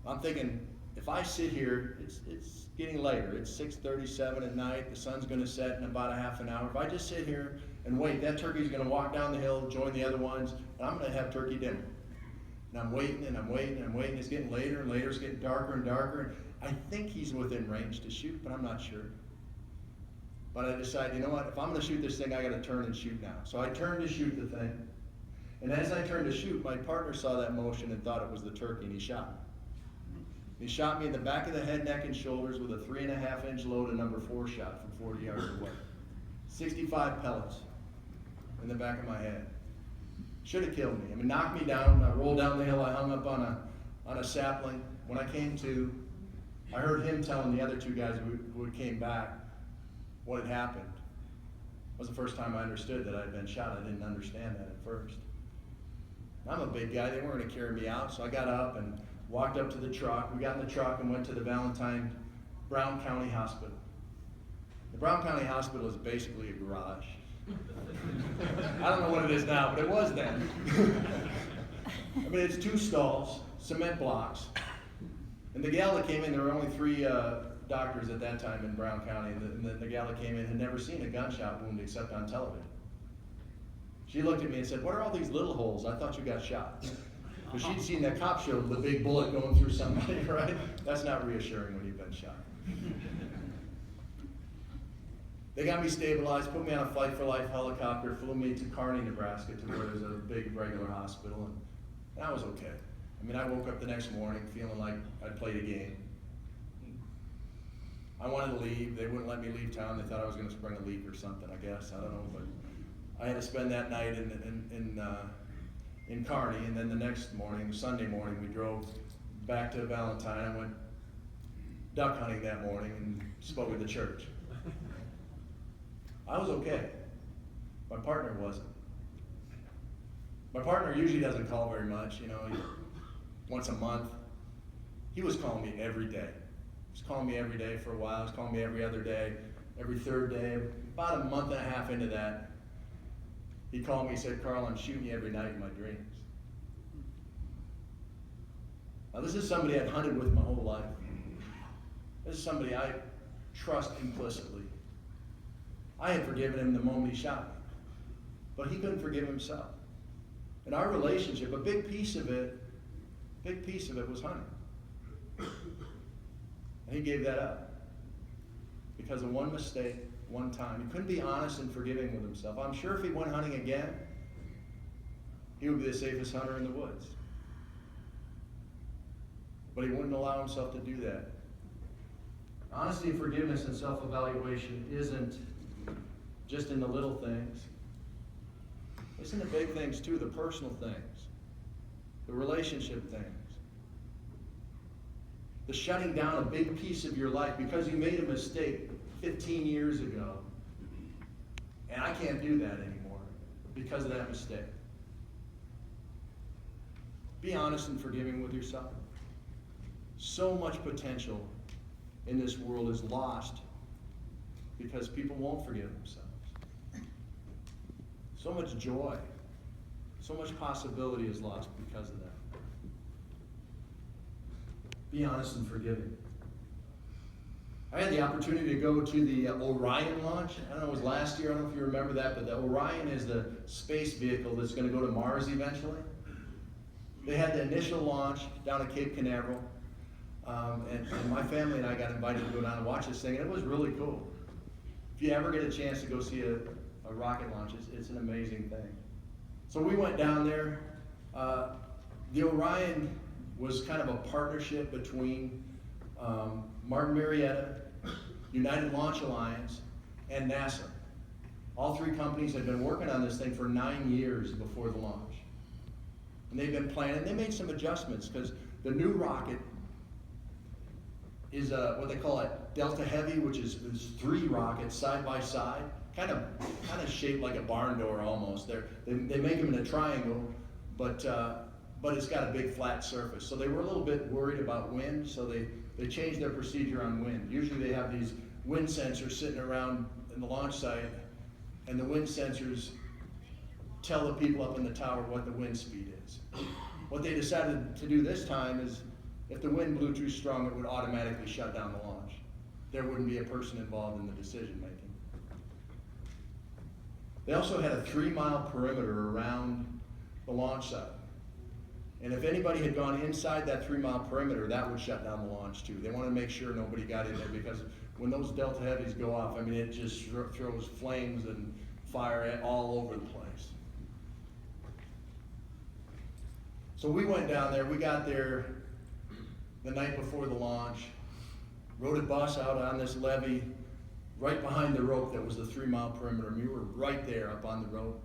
I'm thinking, if I sit here, it's getting later. It's 6:37 at night. The sun's going to set in about a half an hour. If I just sit here and wait, that turkey's going to walk down the hill, join the other ones, and I'm going to have turkey dinner. And I'm waiting and I'm waiting and I'm waiting. It's getting later and later. It's getting darker and darker. I think he's within range to shoot, but I'm not sure. But I decided, you know what? If I'm going to shoot this thing, I got to turn and shoot now. So I turned to shoot the thing. And as I turned to shoot, my partner saw that motion and thought it was the turkey, and he shot me. He shot me in the back of the head, neck, and shoulders with a 3.5-inch load of number 4 shot from 40 yards away. 65 pellets in the back of my head. Should have killed me. I mean, knocked me down. I rolled down the hill. I hung up on a sapling. When I came to, I heard him telling the other 2 guys who came back what had happened. It was the first time I understood that I had been shot. I didn't understand that at first. I'm a big guy. They weren't going to carry me out, so I got up and walked up to the truck. We got in the truck and went to the Valentine Brown County Hospital. The Brown County Hospital is basically a garage. I don't know what it is now, but it was then. I mean, it's 2 stalls, cement blocks. And the gal that came in, there were only 3 doctors at that time in Brown County, and the gal that came in had never seen a gunshot wound except on television. She looked at me and said, "What are all these little holes? I thought you got shot." Because she'd seen that cop show, the big bullet going through somebody, right? That's not reassuring when you've been shot. They got me stabilized, put me on a Fight for Life helicopter, flew me to Kearney, Nebraska, to where there's a big regular hospital, and that was okay. I mean, I woke up the next morning feeling like I'd played a game. I wanted to leave. They wouldn't let me leave town. They thought I was going to spring a leak or something, I guess. I don't know, but I had to spend that night in Kearney, and then the next morning, Sunday morning, we drove back to Valentine. I went duck hunting that morning and spoke at the church. I was okay. My partner wasn't. My partner usually doesn't call very much, once a month. He was calling me every day. He was calling me every day for a while. He was calling me every other day, every third day. About a month and a half into that, he called me and said, "Karl, I'm shooting you every night in my dreams." Now, this is somebody I'd hunted with my whole life. This is somebody I trust implicitly. I had forgiven him the moment he shot me, but he couldn't forgive himself. In our relationship, a big piece of it was hunting. And he gave that up because of one mistake, one time. He couldn't be honest and forgiving with himself. I'm sure if he went hunting again, he would be the safest hunter in the woods. But he wouldn't allow himself to do that. Honesty, forgiveness, and self-evaluation isn't just in the little things. It's in the big things too, the personal things, the relationship things. The shutting down a big piece of your life because you made a mistake 15 years ago. And I can't do that anymore because of that mistake. Be honest and forgiving with yourself. So much potential in this world is lost because people won't forgive themselves. So much joy, so much possibility is lost because of that. Be honest and forgiving. I had the opportunity to go to the Orion launch. I don't know, it was last year. I don't know if you remember that, but the Orion is the space vehicle that's going to go to Mars eventually. They had the initial launch down at Cape Canaveral, and my family and I got invited to go down and watch this thing, and it was really cool. If you ever get a chance to go see a rocket launch, it's an amazing thing. So we went down there. The Orion was kind of a partnership between Martin Marietta, United Launch Alliance, and NASA. All three companies had been working on this thing for 9 years before the launch. And they've been planning. They made some adjustments because the new rocket is what they call a Delta Heavy, which is 3 rockets side by side, kind of shaped like a barn door almost. They make them in a triangle, but it's got a big flat surface. So they were a little bit worried about wind, so they changed their procedure on wind. Usually they have these wind sensors sitting around in the launch site, and the wind sensors tell the people up in the tower what the wind speed is. What they decided to do this time is if the wind blew too strong, it would automatically shut down the launch. There wouldn't be a person involved in the decision making. They also had a 3-mile perimeter around the launch site. And if anybody had gone inside that 3-mile perimeter, that would shut down the launch too. They wanted to make sure nobody got in there because when those Delta Heavies go off, I mean, it just throws flames and fire all over the place. So we went down there. We got there the night before the launch, rode a bus out on this levee right behind the rope that was the 3-mile perimeter. And we were right there up on the rope.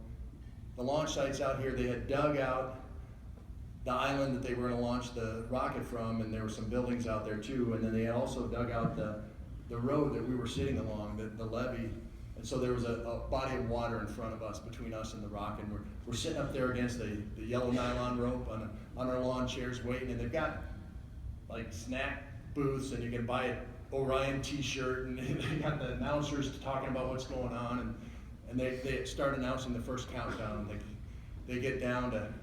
The launch site's out here. They had dug out the island that they were going to launch the rocket from, and there were some buildings out there too. And then they had also dug out the road that we were sitting along, the levee. And so there was a body of water in front of us, between us and the rocket. And we're sitting up there against the yellow nylon rope on our lawn chairs waiting. And they've got like snack booths, and you can buy an Orion t-shirt, and they got the announcers talking about what's going on. And they start announcing the first countdown. They get down to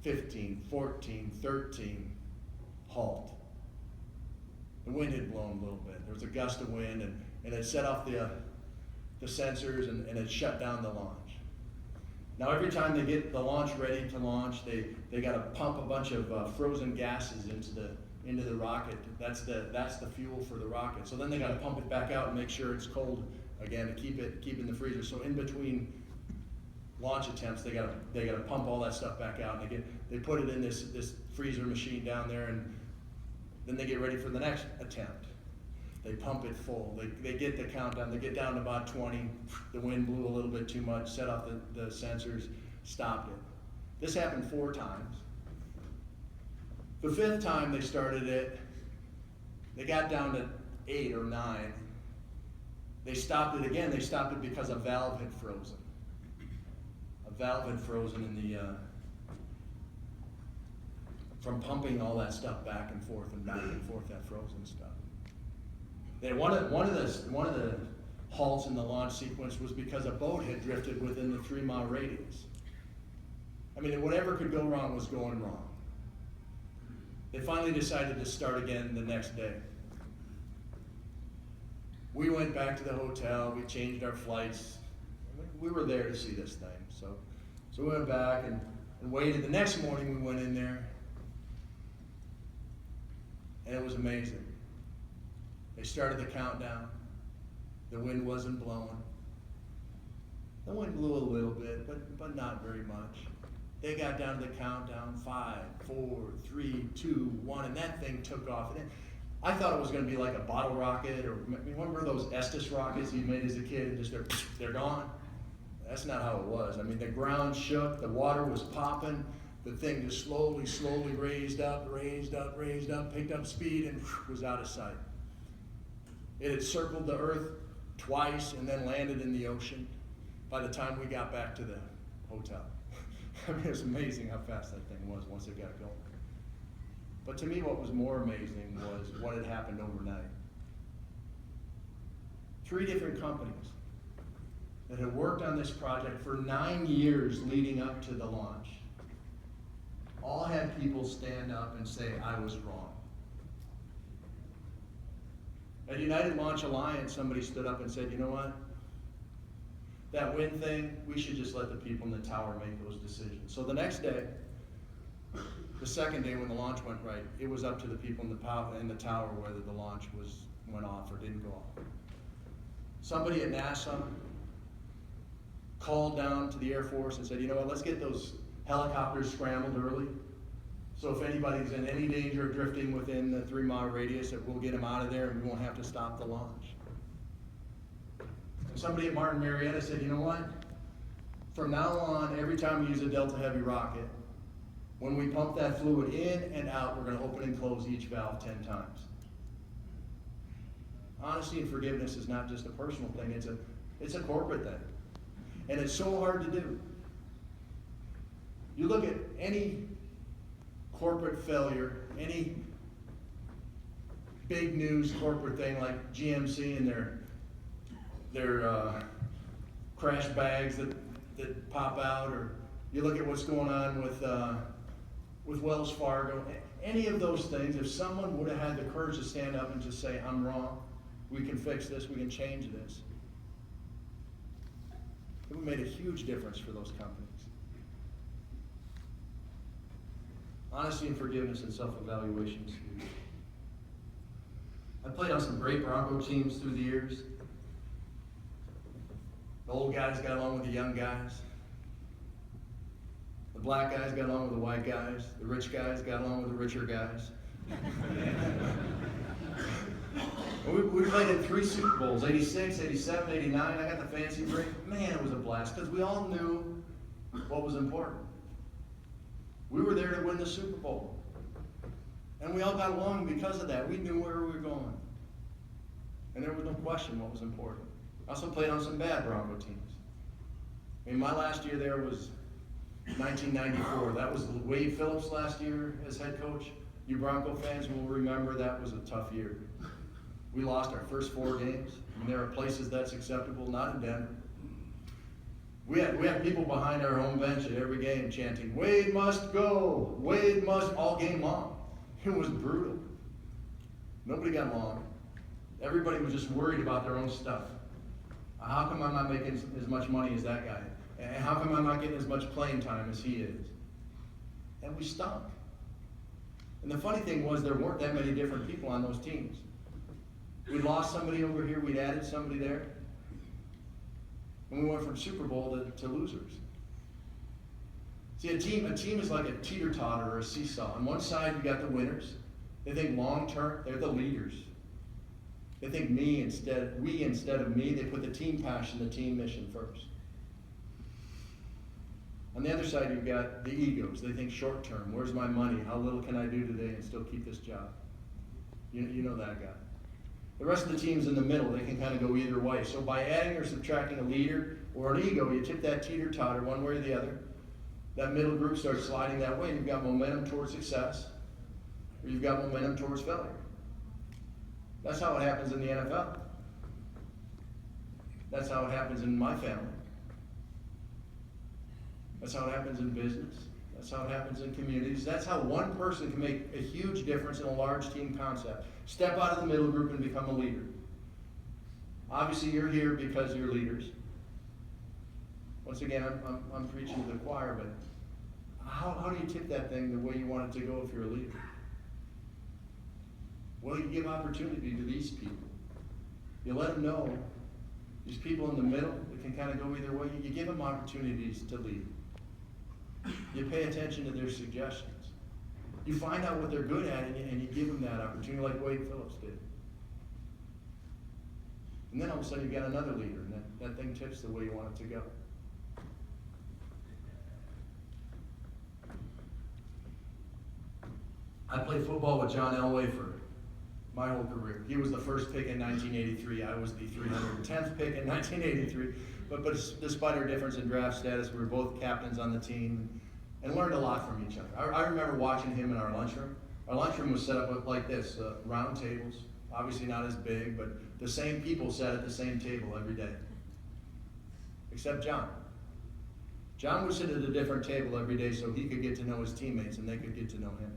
15, 14, 13, halt. The wind had blown a little bit. There was a gust of wind, and it set off the sensors, and it shut down the launch. Now every time they get the launch ready to launch, they got to pump a bunch of frozen gases into the rocket. That's the fuel for the rocket. So then they got to pump it back out and make sure it's cold again to keep it in the freezer. So in between launch attempts, they got to pump all that stuff back out, and they put it in this freezer machine down there, and then they get ready for the next attempt. They pump it full. They get the countdown. They get down to about 20. The wind blew a little bit too much, set off the sensors, stopped it. This happened 4 times. The 5th time they started it, they got down to 8 or 9. They stopped it again. They stopped it because a valve had frozen. A valve had frozen in the from pumping all that stuff back and forth, that frozen stuff. Then one of the halts in the launch sequence was because a boat had drifted within the 3-mile radius. I mean, whatever could go wrong was going wrong. They finally decided to start again the next day. We went back to the hotel, we changed our flights. We were there to see this thing. So we went back and waited. The next morning we went in there, and it was amazing. They started the countdown. The wind wasn't blowing. The wind blew a little bit, but not very much. They got down to the countdown, 5, 4, 3, 2, 1, and that thing took off. And I thought it was going to be like a bottle rocket, or remember those Estes rockets you made as a kid, and just they're gone? That's not how it was. I mean, the ground shook, the water was popping, the thing just slowly raised up, picked up speed, and was out of sight. It had circled the earth twice and then landed in the ocean by the time we got back to the hotel. I mean, it was amazing how fast that thing was once it got going. But to me, what was more amazing was what had happened overnight. 3 different companies that had worked on this project for 9 years leading up to the launch all had people stand up and say, I was wrong. At United Launch Alliance, somebody stood up and said, you know what? That wind thing, we should just let the people in the tower make those decisions. So the next day, the second day when the launch went right, it was up to the people in the tower whether the launch went off or didn't go off. Somebody at NASA called down to the Air Force and said, you know what, let's get those helicopters scrambled early. So if anybody's in any danger of drifting within the 3-mile radius, that we'll get them out of there and we won't have to stop the launch. And somebody at Martin Marietta said, you know what? From now on, every time we use a Delta Heavy rocket, when we pump that fluid in and out, we're going to open and close each valve 10 times. Honesty and forgiveness is not just a personal thing, it's a corporate thing. And it's so hard to do. You look at any corporate failure, any big news corporate thing like GMC and their crash bags that pop out, or you look at what's going on with Wells Fargo, any of those things, if someone would have had the courage to stand up and just say, I'm wrong, we can fix this, we can change this, it would have made a huge difference for those companies. Honesty and forgiveness and self-evaluation is huge. I played on some great Bronco teams through the years. The old guys got along with the young guys. The black guys got along with the white guys. The rich guys got along with the richer guys. we played in 3 Super Bowls, 86, 87, 89. I got the fancy break. Man, it was a blast because we all knew what was important. We were there to win the Super Bowl. And we all got along because of that. We knew where we were going. And there was no question what was important. I also played on some bad Bronco teams. I mean, my last year there was 1994. That was Wade Phillips' last year as head coach. You Bronco fans will remember that was a tough year. We lost our first 4 games. I mean, there are places that's acceptable, not in Denver. We had people behind our home bench at every game chanting, Wade must go, Wade must, all game long. It was brutal. Nobody got along. Everybody was just worried about their own stuff. How come I'm not making as much money as that guy? And how come I'm not getting as much playing time as he is? And we stunk. And the funny thing was there weren't that many different people on those teams. We lost somebody over here, we'd added somebody there. And we went from Super Bowl to losers. See, a team is like a teeter-totter or a seesaw. On one side, you got the winners. They think long-term, they're the leaders. They think we instead of me. They put the team passion, the team mission first. On the other side, you've got the egos. They think short-term. Where's my money? How little can I do today and still keep this job? You know that guy. The rest of the team's in the middle. They can kind of go either way. So by adding or subtracting a leader or an ego, you tip that teeter-totter one way or the other. That middle group starts sliding that way, and you've got momentum towards success, or you've got momentum towards failure. That's how it happens in the NFL. That's how it happens in my family. That's how it happens in business. That's how it happens in communities. That's how one person can make a huge difference in a large team concept. Step out of the middle group and become a leader. Obviously, you're here because you're leaders. Once again, I'm preaching to the choir, but how do you tip that thing the way you want it to go if you're a leader? Well, you give opportunity to these people. You let them know, these people in the middle, that can kind of go either way, you give them opportunities to lead. You pay attention to their suggestions. You find out what they're good at, and you give them that opportunity like Wade Phillips did. And then all of a sudden you've got another leader, and that thing tips the way you want it to go. I played football with John Elway for my whole career. He was the first pick in 1983. I was the 310th pick in 1983. But despite our difference in draft status, we were both captains on the team and learned a lot from each other. I remember watching him in our lunchroom. Our lunchroom was set up like this, round tables, obviously not as big, but the same people sat at the same table every day, except John. John would sit at a different table every day so he could get to know his teammates and they could get to know him.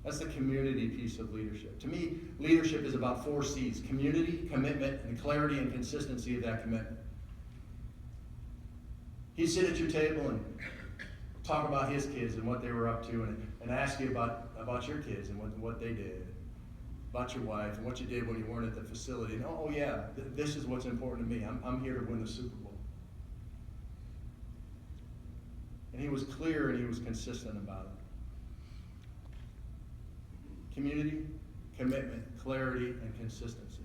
That's the community piece of leadership. To me, leadership is about 4 C's: community, commitment, and clarity and consistency of that commitment. He'd sit at your table and talk about his kids and what they were up to, and ask you about your kids and what they did, about your wife and what you did when you weren't at the facility. And oh yeah, this is what's important to me. I'm here to win the Super Bowl. And he was clear and he was consistent about it. Community, commitment, clarity, and consistency.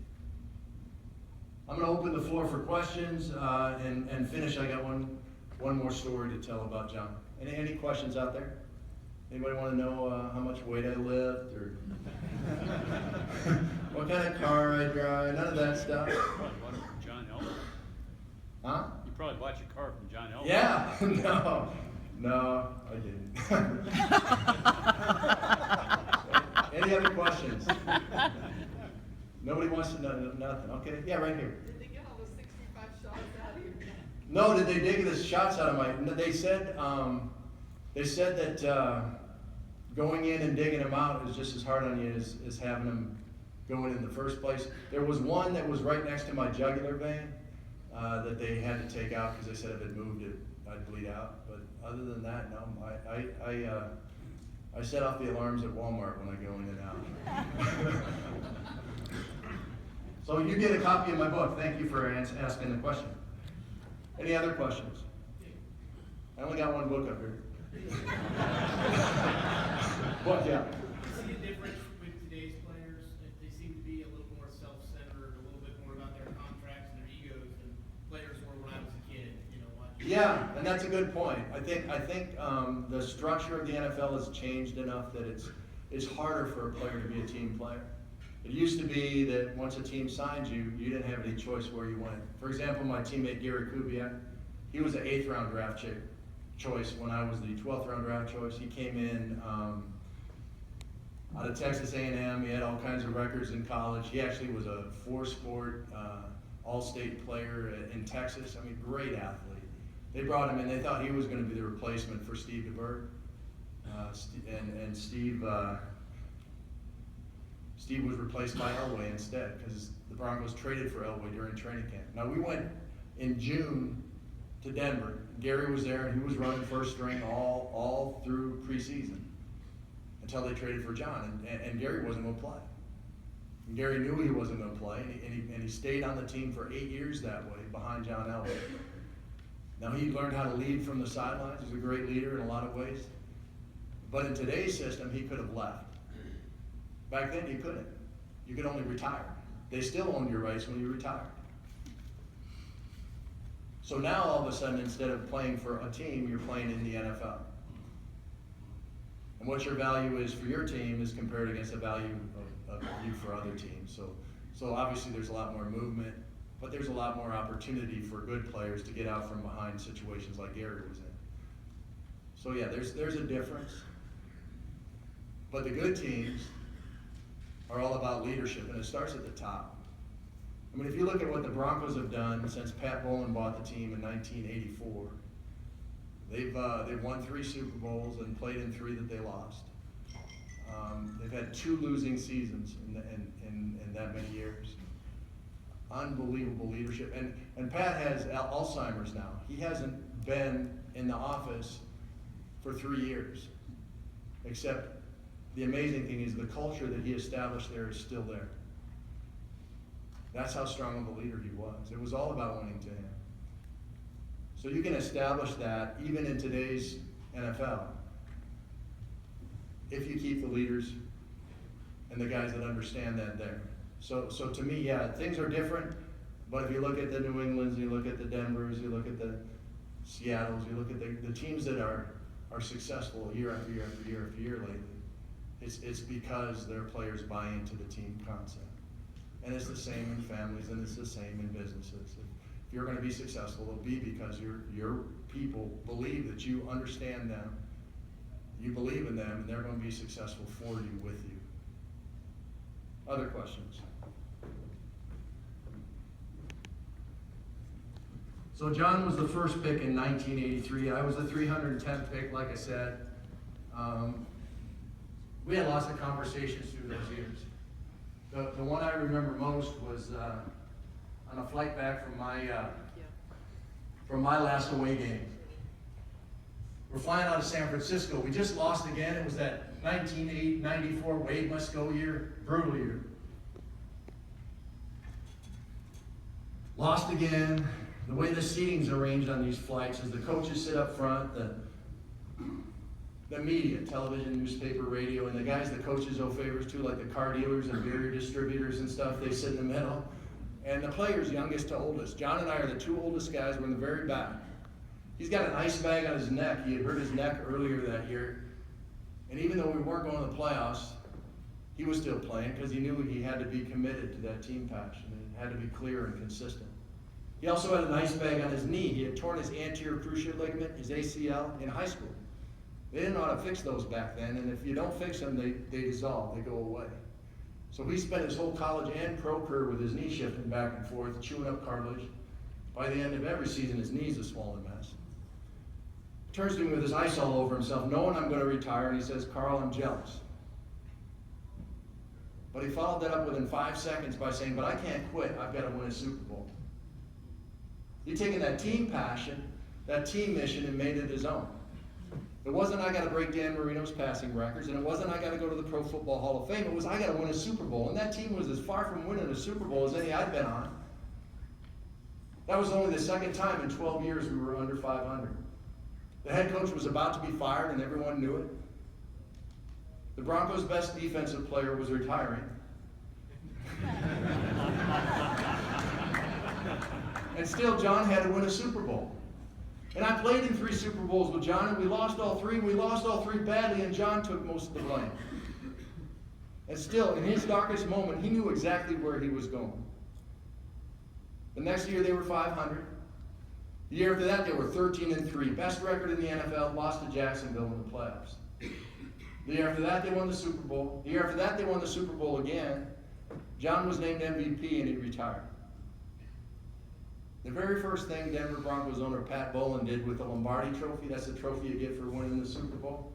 I'm going to open the floor for questions and finish. I got one more story to tell about John. Any questions out there? Anybody want to know how much weight I lift or what kind of car I drive? None of that stuff. You probably bought it from John Elway. Huh? You probably bought your car from John Elway. Yeah. No, I didn't. Any other questions? Nobody wants to know nothing. Okay, yeah, right here. Did they get all the 65 shots out of you? No, did they dig the shots out of my? They said that going in and digging them out is just as hard on you as having them go in the first place. There was one that was right next to my jugular vein that they had to take out because they said if it moved, I'd bleed out. But other than that, no, I set off the alarms at Walmart when I go in and out. So you get a copy of my book. Thank you for asking the question. Any other questions? I only got one book up here. What, yeah? You see a difference with today's players? They seem to be a little more self-centered, a little bit more about their contracts and their egos than players were when I was a kid. Yeah, and that's a good point. I think the structure of the NFL has changed enough that it's harder for a player to be a team player. It used to be that once a team signed you, you didn't have any choice where you went. For example, my teammate Gary Kubiak, he was an 8th round draft choice when I was the 12th round draft choice. He came in out of Texas A&M. He had all kinds of records in college. He actually was a 4-sport all-state player in Texas. I mean, great athlete. They brought him in. They thought he was going to be the replacement for Steve DeBerg. And Steve was replaced by Elway instead because the Broncos traded for Elway during training camp. Now we went in June to Denver. Gary was there, and he was running first string all through preseason until they traded for John, and Gary wasn't going to play. And Gary knew he wasn't going to play, and he stayed on the team for 8 years that way behind John Elway. Now, he learned how to lead from the sidelines. He's a great leader in a lot of ways. But in today's system, he could have left. Back then, you couldn't. You could only retire. They still owned your rights when you retired. So now, all of a sudden, instead of playing for a team, you're playing in the NFL. And what your value is for your team is compared against the value of you for other teams. So obviously, there's a lot more movement, but there's a lot more opportunity for good players to get out from behind situations like Gary was in. So yeah, there's a difference. But the good teams are all about leadership, and it starts at the top. I mean, if you look at what the Broncos have done since Pat Bowlen bought the team in 1984, they've won 3 Super Bowls and played in 3 that they lost. They've had 2 losing seasons in that many years. Unbelievable leadership. And Pat has Alzheimer's now. He hasn't been in the office for 3 years, except the amazing thing is the culture that he established there is still there. That's how strong of a leader he was. It was all about winning to him. So you can establish that even in today's NFL if you keep the leaders and the guys that understand that there. So to me, yeah, things are different, but if you look at the New Englands, you look at the Denvers, you look at the Seattles, you look at the teams that are successful year after year after year after year lately, it's because their players buy into the team concept. And it's the same in families, and it's the same in businesses. If you're going to be successful, it'll be because your people believe that you understand them, you believe in them, and they're going to be successful for you, with you. Other questions? So John was the first pick in 1983. I was the 310th pick, like I said. We had lots of conversations through those years. The one I remember most was on a flight back from my last away game. We're flying out of San Francisco. We just lost again. It was that 1994 Wade must go year, brutal year. Lost again. The way the seating's arranged on these flights is the coaches sit up front, the media, television, newspaper, radio, and the guys the coaches owe favors to, like the car dealers and beer distributors and stuff, they sit in the middle. And the players, youngest to oldest. John and I are the 2 oldest guys. We're in the very back. He's got an ice bag on his neck. He had hurt his neck earlier that year. And even though we weren't going to the playoffs, he was still playing because he knew he had to be committed to that team passion. It had to be clear and consistent. He also had an ice bag on his knee. He had torn his anterior cruciate ligament, his ACL, in high school. They didn't know how to fix those back then, and if you don't fix them, they dissolve, they go away. So he spent his whole college and pro career with his knee shifting back and forth, chewing up cartilage. By the end of every season, his knee's a swollen mess. He turns to me with his ice all over himself, knowing I'm going to retire, and he says, "Karl, I'm jealous." But he followed that up within 5 seconds by saying, "But I can't quit, I've got to win a Super Bowl." He'd taken that team passion, that team mission, and made it his own. It wasn't I got to break Dan Marino's passing records, and it wasn't I got to go to the Pro Football Hall of Fame. It was I got to win a Super Bowl, and that team was as far from winning a Super Bowl as any I'd been on. That was only the second time in 12 years we were under 500. The head coach was about to be fired, and everyone knew it. The Broncos' best defensive player was retiring. And still, John had to win a Super Bowl. And I played in 3 Super Bowls with John, and we lost all 3. We lost all 3 badly, and John took most of the blame. And still, in his darkest moment, he knew exactly where he was going. The next year, they were 500. The year after that, they were 13-3. Best record in the NFL, lost to Jacksonville in the playoffs. The year after that, they won the Super Bowl. The year after that, they won the Super Bowl again. John was named MVP, and he retired. The very first thing Denver Broncos owner Pat Bowlen did with the Lombardi Trophy, that's the trophy you get for winning the Super Bowl.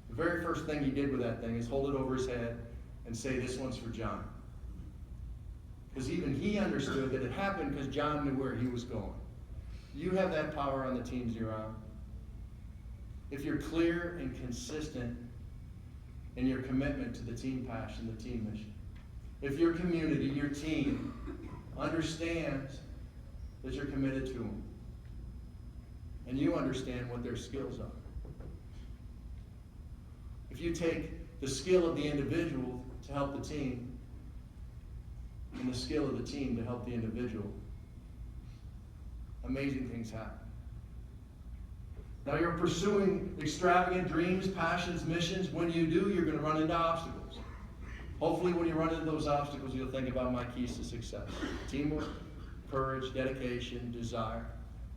The very first thing he did with that thing is hold it over his head and say, "This one's for John." Because even he understood that it happened because John knew where he was going. you have that power on the teams you're on. If you're clear and consistent in your commitment to the team passion, the team mission. If your community, your team, understands that you're committed to them, and you understand what their skills are. If you take the skill of the individual to help the team, and the skill of the team to help the individual, amazing things happen. Now you're pursuing extravagant dreams, passions, missions. When you do, you're going to run into obstacles. Hopefully when you run into those obstacles, you'll think about my keys to success. Teamwork, courage, dedication, desire,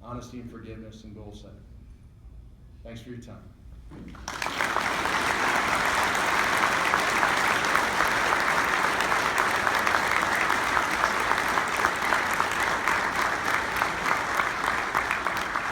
honesty and forgiveness, and goal setting. Thanks for your time.